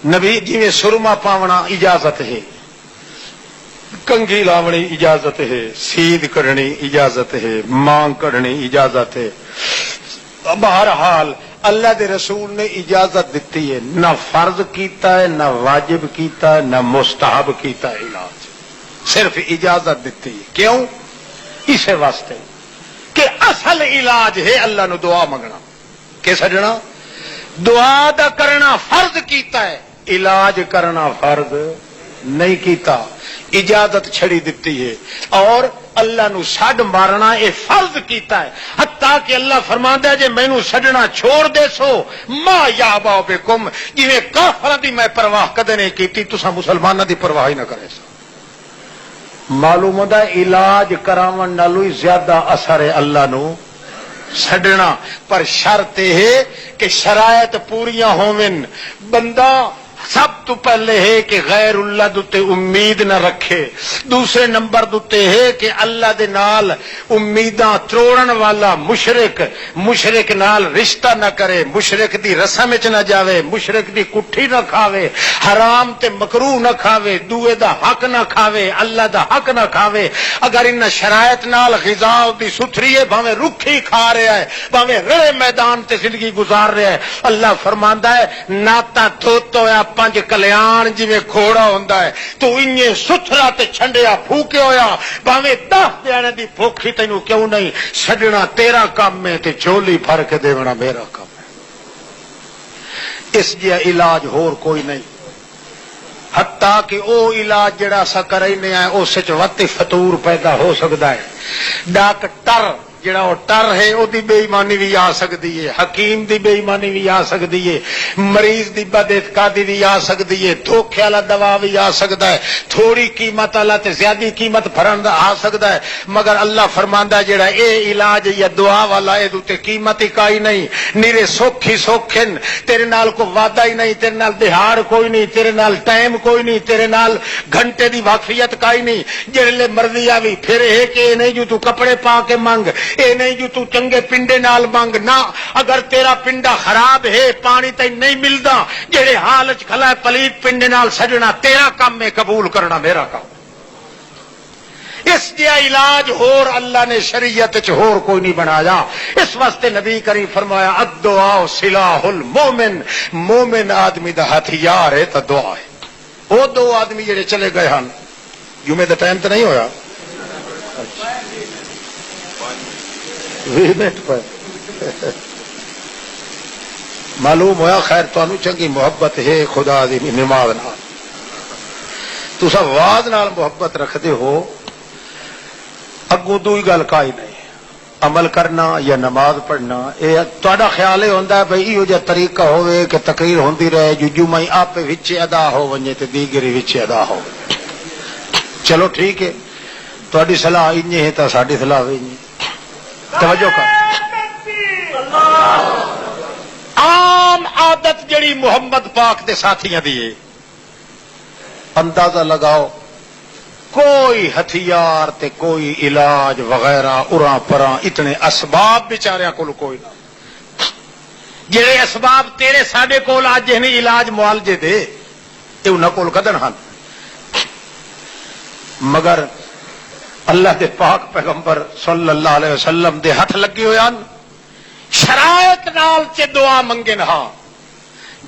نبی جی سرما پاونا اجازت ہے کنگھی لاونی اجازت ہے سید کڑنی اجازت ہے مانگ کڑنی اجازت ہے بہرحال اللہ دے رسول نے اجازت دیتی ہے نہ فرض کیتا ہے نہ واجب کیتا ہے نہ مستحب کیتا ہے علاج صرف اجازت دیتی ہے کیوں اسے واسطے کہ اصل علاج ہے اللہ نو دعا منگنا کہ سجنا دعا دا کرنا فرض کیتا ہے علاج کرنا فرض نہیں کیتا اجازت چھڑی دیتی ہے اور اللہ نو سڈ مارنا یہ فرض کیتا ہے، حتیٰ کہ اللہ فرماندا ہے جے مینوں سڈنا چھوڑ دے سو ما یابا بکم، جویں کافراں دی میں پرواہ کدے نہیں کیتی تساں مسلماناں دی پرواہ ہی نہ کرے سو۔ معلوم ہوتا علاج کراون نالو زیادہ اثر ہے اللہ نو چھڈنا، پر شرط یہ ہے کہ شرائط پوریاں ہوون، بندہ سب تو پہلے ہے کہ غیر اللہ دے امید نہ رکھے، دوسرے نمبر دے ہے کہ اللہ دے نال امیداں تروڑن والا مشرک نال رشتہ نہ کرے، مشرک دی رسم وچ نہ جاوے، مشرک دی کٹھی نہ کھاوے، حرام تے مکروہ نہ کھاوے، دوے دا حق نہ کھاوے، اللہ دا حق نہ کھاوے۔ اگر ان شرائط نال غذا دی ستھری ہے، بھاویں رکھی کھا رہا ہے، بھاویں رڑے میدان تے زندگی گزار رہا ہے، اللہ فرماندا ہے ناتا دھوتا ہوا پنج کلیان جویں گھوڑا ہوندا ہے، تو انہیں ستھرا تے چھنڈیا پھوکے ہویا، بھاویں 10 دینے دی بھوکھی تینوں کیوں نہیں، چھڈنا تیرا کام ہے تے جھولی بھر کے دیونا میرا کام ہے۔ اس جہا علاج ہور کوئی نہیں، حتیٰ کہ او علاج جڑا سا کرنے آئے اس وچ وقت فطور پیدا ہو سکتا ہے۔ ڈاکٹر جڑا وہ ٹر ہے وہ دی بے ایمانی بھی آ سکتی ہے، حکیم دی بے ایمانی بھی آ سکتی ہے، مریض دی بد اعتقادی بھی آ سکتی ہے، دھوکھے والا دوا بھی آ سکتا ہے، تھوڑی قیمت والا تے زیادہ قیمت بھرن دا آ سکتا ہے، مگر اللہ فرماندا ہے جڑا اے علاج یا دعا والا اے تے قیمت ہی کائی نہیں، نیرے سکھ ہی سکھن، تیرے نال کو وعدہ ہی نہیں، تیرے نال دہاڑ کوئی نہیں، تیرے نال ٹائم کوئی نہیں، تیرے نال گھنٹے دی واقفیت کائی نہیں، جڑے مرضی آوی پھر ہے کہ اے نہیں جو تو کپڑے پا کے منگ، اے نہیں جو تو چنگے پنڈے نال مانگ نہ، اگر تیرا پنڈا خراب ہے پانی تے نہیں ملدا، جڑے حال وچ کھلا ہے پلیت پنڈے نال سجنا تیرا کام ہے، قبول کرنا میرا کام۔ اس جہا علاج ہور اللہ نے شریعت وچ ہور کوئی نہیں بنایا، اس واسطے نبی کریم فرمایا الدعاء سلاح المومن، مومن آدمی دا ہتھیار ہے تو دعا ہے۔ وہ دو آدمی جڑے چلے گئے ہن، جمعے دا ٹائم تو نہیں ہویا، 20 منٹ پر معلوم ہوا خیر تانوں چنگی محبت ہے خدا دی نماز نال، تساں واز نال محبت رکھدے ہو، اگوں دوئی گل کائی نہیں، عمل کرنا یا نماز پڑھنا، اے تہاڈا خیال یہ ہوندا ہے بھئی ایہو جہا طریقہ ہوے کہ تقریر ہوندی رہے جو جمعہ آپ وچ ادا ہو ونجے تے دیگری وچ ادا ہو، چلو ٹھیک ہے، تہاڈی صلاح انج ہے تا ساڈی صلاح وی نہیں، توجہ کر۔ عام عادت جڑی محمد پاک دے ساتھیاں دی ہے، اندازہ لگاؤ کوئی ہتھیار تے کوئی علاج وغیرہ اراں پراں اتنے اسباب بیچاریاں کول کوئی نہ، جڑے اسباب تیرے ساڈے کول اج ہیں علاج معالجے دے اے انہاں کول کدن ہن، مگر اللہ دے پاک پیغمبر صلی اللہ علیہ وسلم دے ہاتھ لگے ہوئے ہیں، شرائط نال چ دعا منگن ہاں،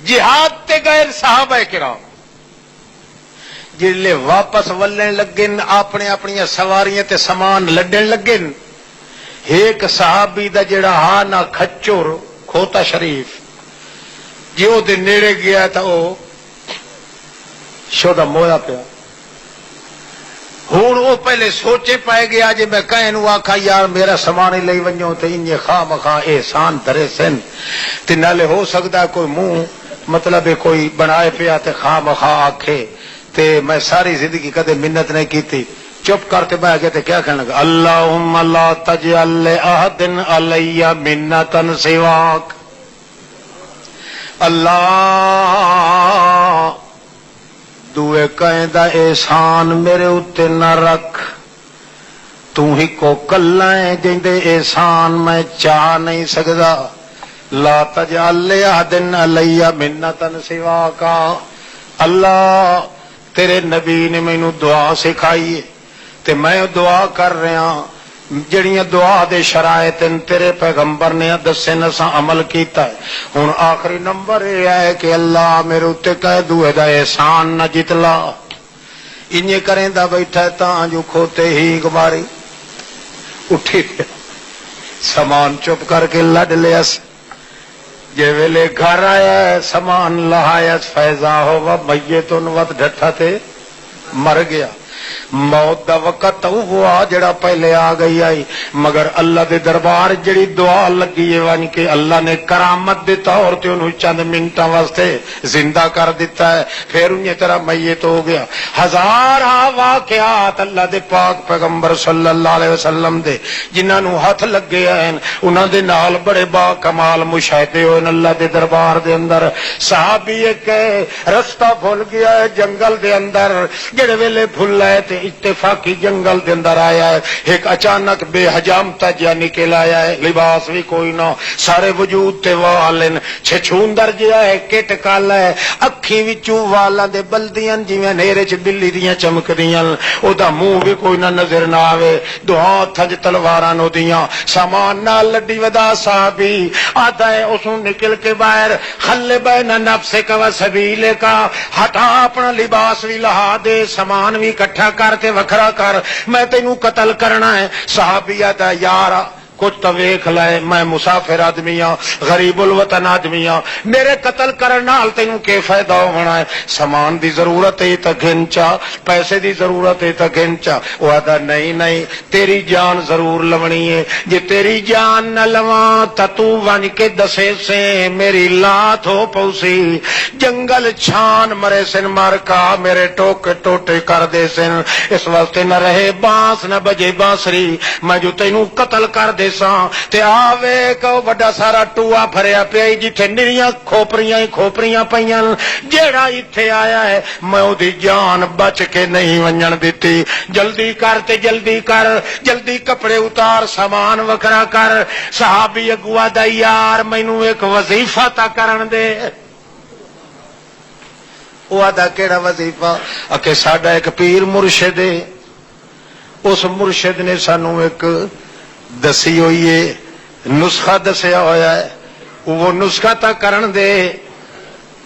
جہاد تے گئے صحابہ کرام، جلے واپس ولن لگن اپنے اپنی سواریاں تے سامان لڈن لگن، ایک صحابی دا جڑا ہاں نہ کھچور کھوتا شریف جی او دے نیڑے گیا تا او شودا مویا پیا، ہوں وہ پہلے سوچے پائے گیا جی میں کہیں آخا یار میرا سامان ہی لئی ونجو تو انجے خواہ مخواہ احسان درے سن تے نالے ہو سکتا ہے کوئی منہ مطلب کوئی بنائے پیا تے خواہ مخواہ آکھے تے میں ساری زندگی کدے منت نہیں کیتی، چپ کر کے بہ گئے تے کیا کہنے لگا اللہم لا تجعل لأحد علی منتا سواک، اللہ دوے کہیں دا احسان میرے اتے نہ رکھ، تو ہی کو کلائیں جندے احسان میں چاہ نہیں سکدا، لا تجعل لأحد علی منتا سواکا، اللہ تیرے نبی نے مینوں دعا سکھائی تے میں دعا کر رہا، جڑیاں دعا دے شرائط تیرے پیغمبر نے دسے نساں عمل کیتا ہے، ہن آخری نمبر یہ ہے کہ اللہ میرے اتے کہہ دوے دا احسان نہ جتلا، انجے کریں دا بیٹھا تاں جو کھوتے ہی گماری اٹھی پیا، سامان چپ کر کے لڈ لیس، جے ویلے گھر آیا ہے سامان لہایا فیضا ہوا میتن وت ڈٹھا تے مر گیا، موت دا وقت وہ آ جڑا پہلے آ گئی آئی، مگر اللہ دے دربار جڑی دعا لگی ہے وانی کہ اللہ نے کرامت دے طور تے انہوں چند منٹاں واسطے زندہ کر دیتا ہے، پھر انہیں طرح میت ہو گیا۔ ہزار واقعات اللہ دے پاک پیغمبر صلی اللہ علیہ وسلم دے جنہاں نو ہاتھ لگے ہیں انہاں دے نال بڑے با کمال مشاہدے ہوئے اللہ دے دربار دے اندر۔ صحابی ایک رستہ بھول گیا ہے جنگل دے اندر، جڑے ویلے بھول ہے تے اتفاقی جنگل دے اندر آیا ہے، ایک اچانک بے حجامتا جا نکل آیا ہے، لباس بھی کوئی نہ، سارے وجود تے والن چھچوندر جیا ہے، کٹ کالا ہے، اکھی وچوں والاں دے بلدیاں جویں نیرے چ بلی دیاں چمکدیاں، او دا منہ بھی کوئی نہ نظر نہ آوے، دو ہاتھ وچ تلواراں نو دیاں، سامان نال لڈی ودا صحابی آتا ہے، اس نکل کے باہر خلے بین نفس کا و سبیل کا، ہٹا اپنا لباس بھی لہا دے، سامان بھی اکٹھا کر تے وکھرا کر، میں تینوں قتل کرنا ہے۔ صحابی آتا ہے یار کچھ تو ویکھ لائے، میں مسافر آدمی ہاں، غریب الوطن آدمی ہاں، میرے قتل کرن نال تینوں کی فائدہ ہونا ہے؟ سامان دی ضرورت ہے تو گھنچا، پیسے دی ضرورت ہے تو گھنچا۔ وہ آدھا نہیں نہیں، تیری جان ضرور لونی ہے، جے تیری جان نہ لواں تو ون کے دسے سے میری لات ہو پوسی، جنگل چھان مرے سن مار کا میرے ٹوکے ٹوٹے کر دے سن، اس واسطے نہ رہے بانس نہ بجے بانسری، میں جو تینوں قتل کر دے تے آوے کو بڑا سارا ٹوا بھریا پیا جتھے نریاں کھوپریاں پیاں، جیڑا ایتھے آیا ہے میں او دی جان بچ کے نہیں ونجن دیتی، جلدی کر تے جلدی کر، جلدی کپڑے اتار، سامان وکرا کر۔ صحابی اگوا دا یار مینوں ایک وظیفہ تا کرن دے۔ او آدا کیڑا وظیفہ؟ کہ ساڈا ایک پیر مرشد ہے، اس مرشد نے سانوں ایک دسی ہوئی ہے نسخہ دسیا ہویا ہے، وہ نسخہ تا کرن دے۔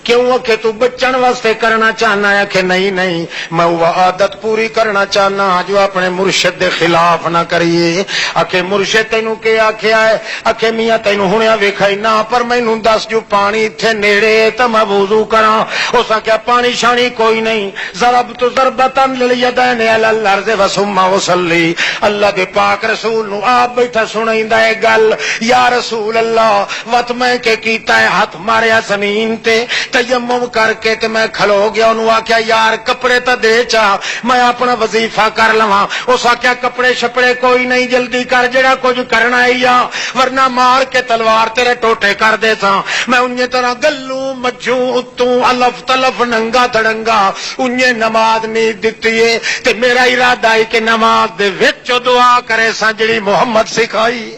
کیوں کہ تو بچن واسطے کرنا چاہنا ہے؟ کہ نہیں نہیں، میں وہ عادت پوری کرنا چاہنا جو اپنے مرشد دے خلاف نہ کریے۔ کہ مرشد تینوں کیا آکھیا ہے؟ کہ میاں تینوں ہنیا ویکھائی نہ، پر مینوں دس جو پانی ایتھے نیڑے تے میں وضو کراں۔ اس آکھیا پانی شانی کوئی نہیں، ضربت ضربتن للیدین علی الارض وثم اصلی۔ اللہ دے پاک رسول نو آپ بیٹھا سنائیندا ہے گل، یا رسول اللہ وت میں کہ کیتا ہے، ہاتھ ماریا زمین تے تیمم کر کے تے میں کھلو گیا، انہوں آکھیا یار کپڑے تا دے چاہ میں اپنا وظیفہ کر لواں۔ اس آکھیا کپڑے شپڑے کوئی نہیں، جلدی کر جڑا کچھ کرنا ہے یا ورنہ مار کے تلوار تیرے ٹوٹے کر دے سا۔ میں انہیں طرح گلوں مجھوں اتوں الف تلف ننگا دڑنگا انہیں نماز نہیں دیتی ہے، تے میرا ارادہ ہے کہ نماز دے وچ دعا کرے سا جڑی محمد سکھائی۔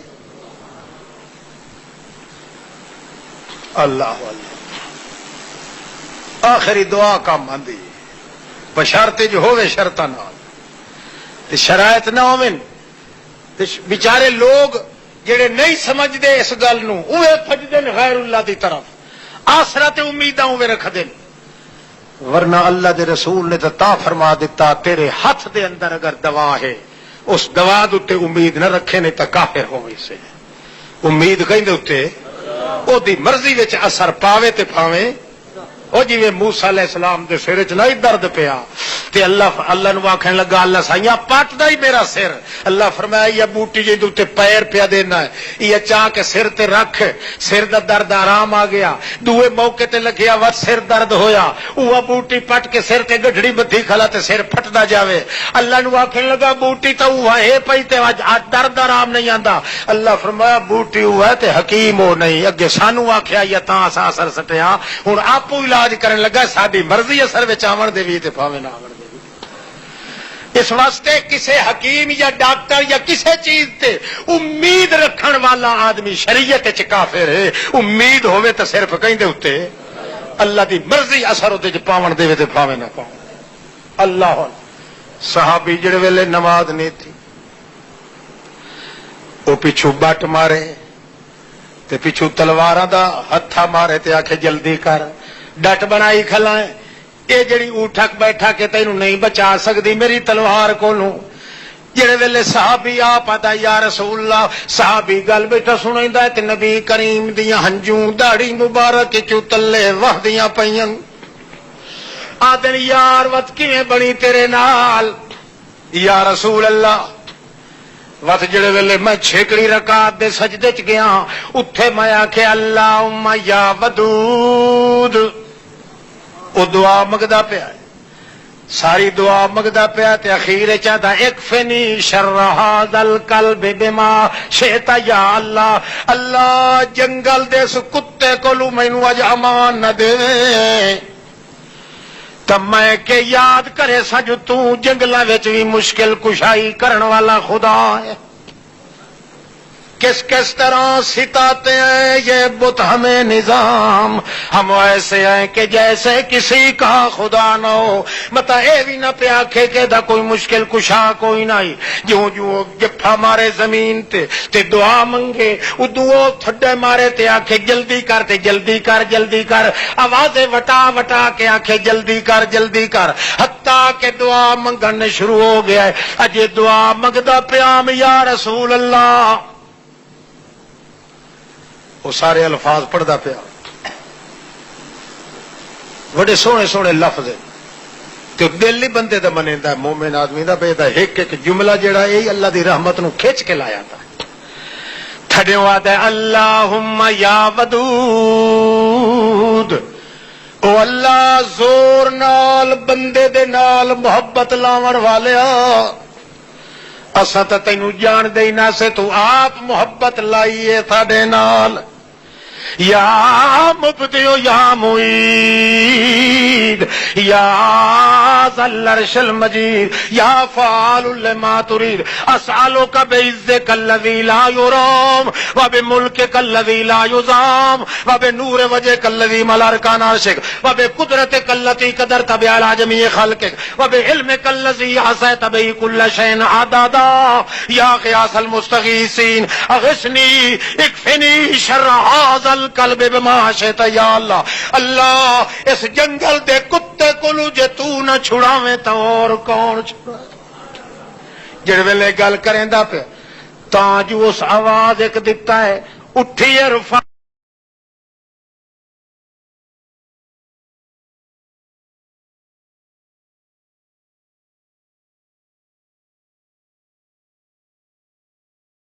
اللہ اللہ، آخری دعا کام آندی بشرط جو ہوئے شرطاں نال تے شرائط نہ ہوویں تے بیچارے لوگ جڑے نہیں سمجھدے اس گل نو اوے بھجدے غیر اللہ دی طرف، آسرا تے امیداں اوے رکھدے، ورنہ اللہ دے رسول نے تا فرما دیتا تیرے ہاتھ دے اندر اگر دوا ہے اس دوا دے امید نہ رکھے نہیں تے کافر ہووے سے۔ امید کہندے اوتے او دی مرضی وچ اثر پاوے تے پاوے۔ او جی موسیٰ علیہ السلام دے سر چ نہیں درد پیا تے اللہ نو آکھن لگا اللہ سائیاں پٹ دا ہی میرا سر۔ اللہ فرمایا یہ بوٹی جی تے پیر پیا دینا ہے، یہ چاہ کے سر تے رکھ، سر دا درد آرام آ گیا۔ دوے موقع تے لگیا وا سر درد ہویا، اوہ بوٹی پٹ کے سر تے گڈھڑی بدھی کھلا تے سر پھٹدا جاوے۔ اللہ نو آکھن لگا بوٹی تا اوہ ہے پئی تے درد آرام نہیں آندا۔ اللہ فرمایا بوٹی اوہ ہے تے حکیم ہو نہیں، اگے سانو آکھیا یا تاں اسا اثر سٹیا، ہن آپو علاج کرن لگا، ساڈی مرضی اثر وچ آون دے وی تے پاویں نہ آون دے۔ اس واسطے کسے حکیم یا ڈاکٹر یا کسے چیز تے امید رکھن والا آدمی شریعت وچ کافر ہے۔ امید ہوے تے صرف کہندے اوتے اللہ دی مرضی اثر اودے وچ پاون دے تے پاویں نہ پاون۔ اللہ صحابی جڑے ویلے نماز نہیں تھی او پیچھو بٹ مارے تے پیچھو تلواراں دا ہتھا مارے تے آکھے جلدی کر، ڈٹ بنائی کھلائیں، اے جڑی اٹھک بیٹھا کے تینوں نہیں بچا سکتی میری تلوار کولوں۔ جڑے ویلے صحابی آپ آتا یا رسول اللہ، صحابی گل بیٹھا سنائندا ہے تے نبی کریم دیاں ہنجوں داڑھی مبارک چوں تلے وہدیاں پیاں۔ آدن یار وت کیویں بنی تیرے نال؟ یا رسول اللہ وقت جڑے ویلے میں چھیکڑی رکعت دے سجدے چ گیا اتھے میں آکھیا اللہم یا ودود او دعا منگدا پیا ساری دعا منگدا پیا تے اخیر چاہتا اکفنی شر ھذا القلب بما شئت یا اللہ اللہ جنگل دے اس کتے کولو مینوں اج امان نہ دے تب میں کہ یاد کرے سج تو جنگلاں وچ بھی مشکل کشائی کرن والا خدا ہے کس کس طرح ستاتے ہیں یہ بت ہمیں نظام ہم ایسے ہیں کہ جیسے کسی کا خدا نہ ہو متا اے بھی نہ پہ آکھے کہ دا کوئی مشکل کشا کوئی نہیں جو جو جفا مارے زمین تے دعا منگے ادو تھڈے مارے تے آکھے جلدی کر تے جلدی کر جلدی کر آوازیں وٹا وٹا کے آکھے جلدی کر حتیٰ کہ دعا منگن شروع ہو گیا ہے اجے دعا منگدا پیام یا رسول اللہ وہ سارے الفاظ پڑھدا پیا بڑے سونے سونے لفظ تے دل نہیں بندے دا منیندا مومن آدمی دا پہ ایک ایک جملہ جڑا اے اللہ دی رحمت نو کھچ کے لایا تھا تھڈیوں آدا اللہم یا ودود او اللہ زور نال بندے دے نال محبت لاون والیا اساں تے تینوں جان دے نہ سے تو آپ محبت لائیے ساڈے نال یا مبدیو یا معید یا ذل عرش المجید یا فعال لما ترید اسألک بعزک الذی لا یرام وبملکک الذی لا یزام وبنور وجهک الذی ملا ارکان عرشک وبقدرتک التي قدرت بها على جميع خلقک وبعلمک الذی احصیت به كل شیء عددا یا غیاث المستغیثین اغثنی اکفنی شر ھذا القلب بما شئت یا اللہ اللہ اس جنگل دے کتے کولو جے تو نہ چھڑاویں تو اور کون چھڑائے جڑ ویلے گل کریندا پیا تاں جو اس آواز ایک دتا ہے اٹھیے رفا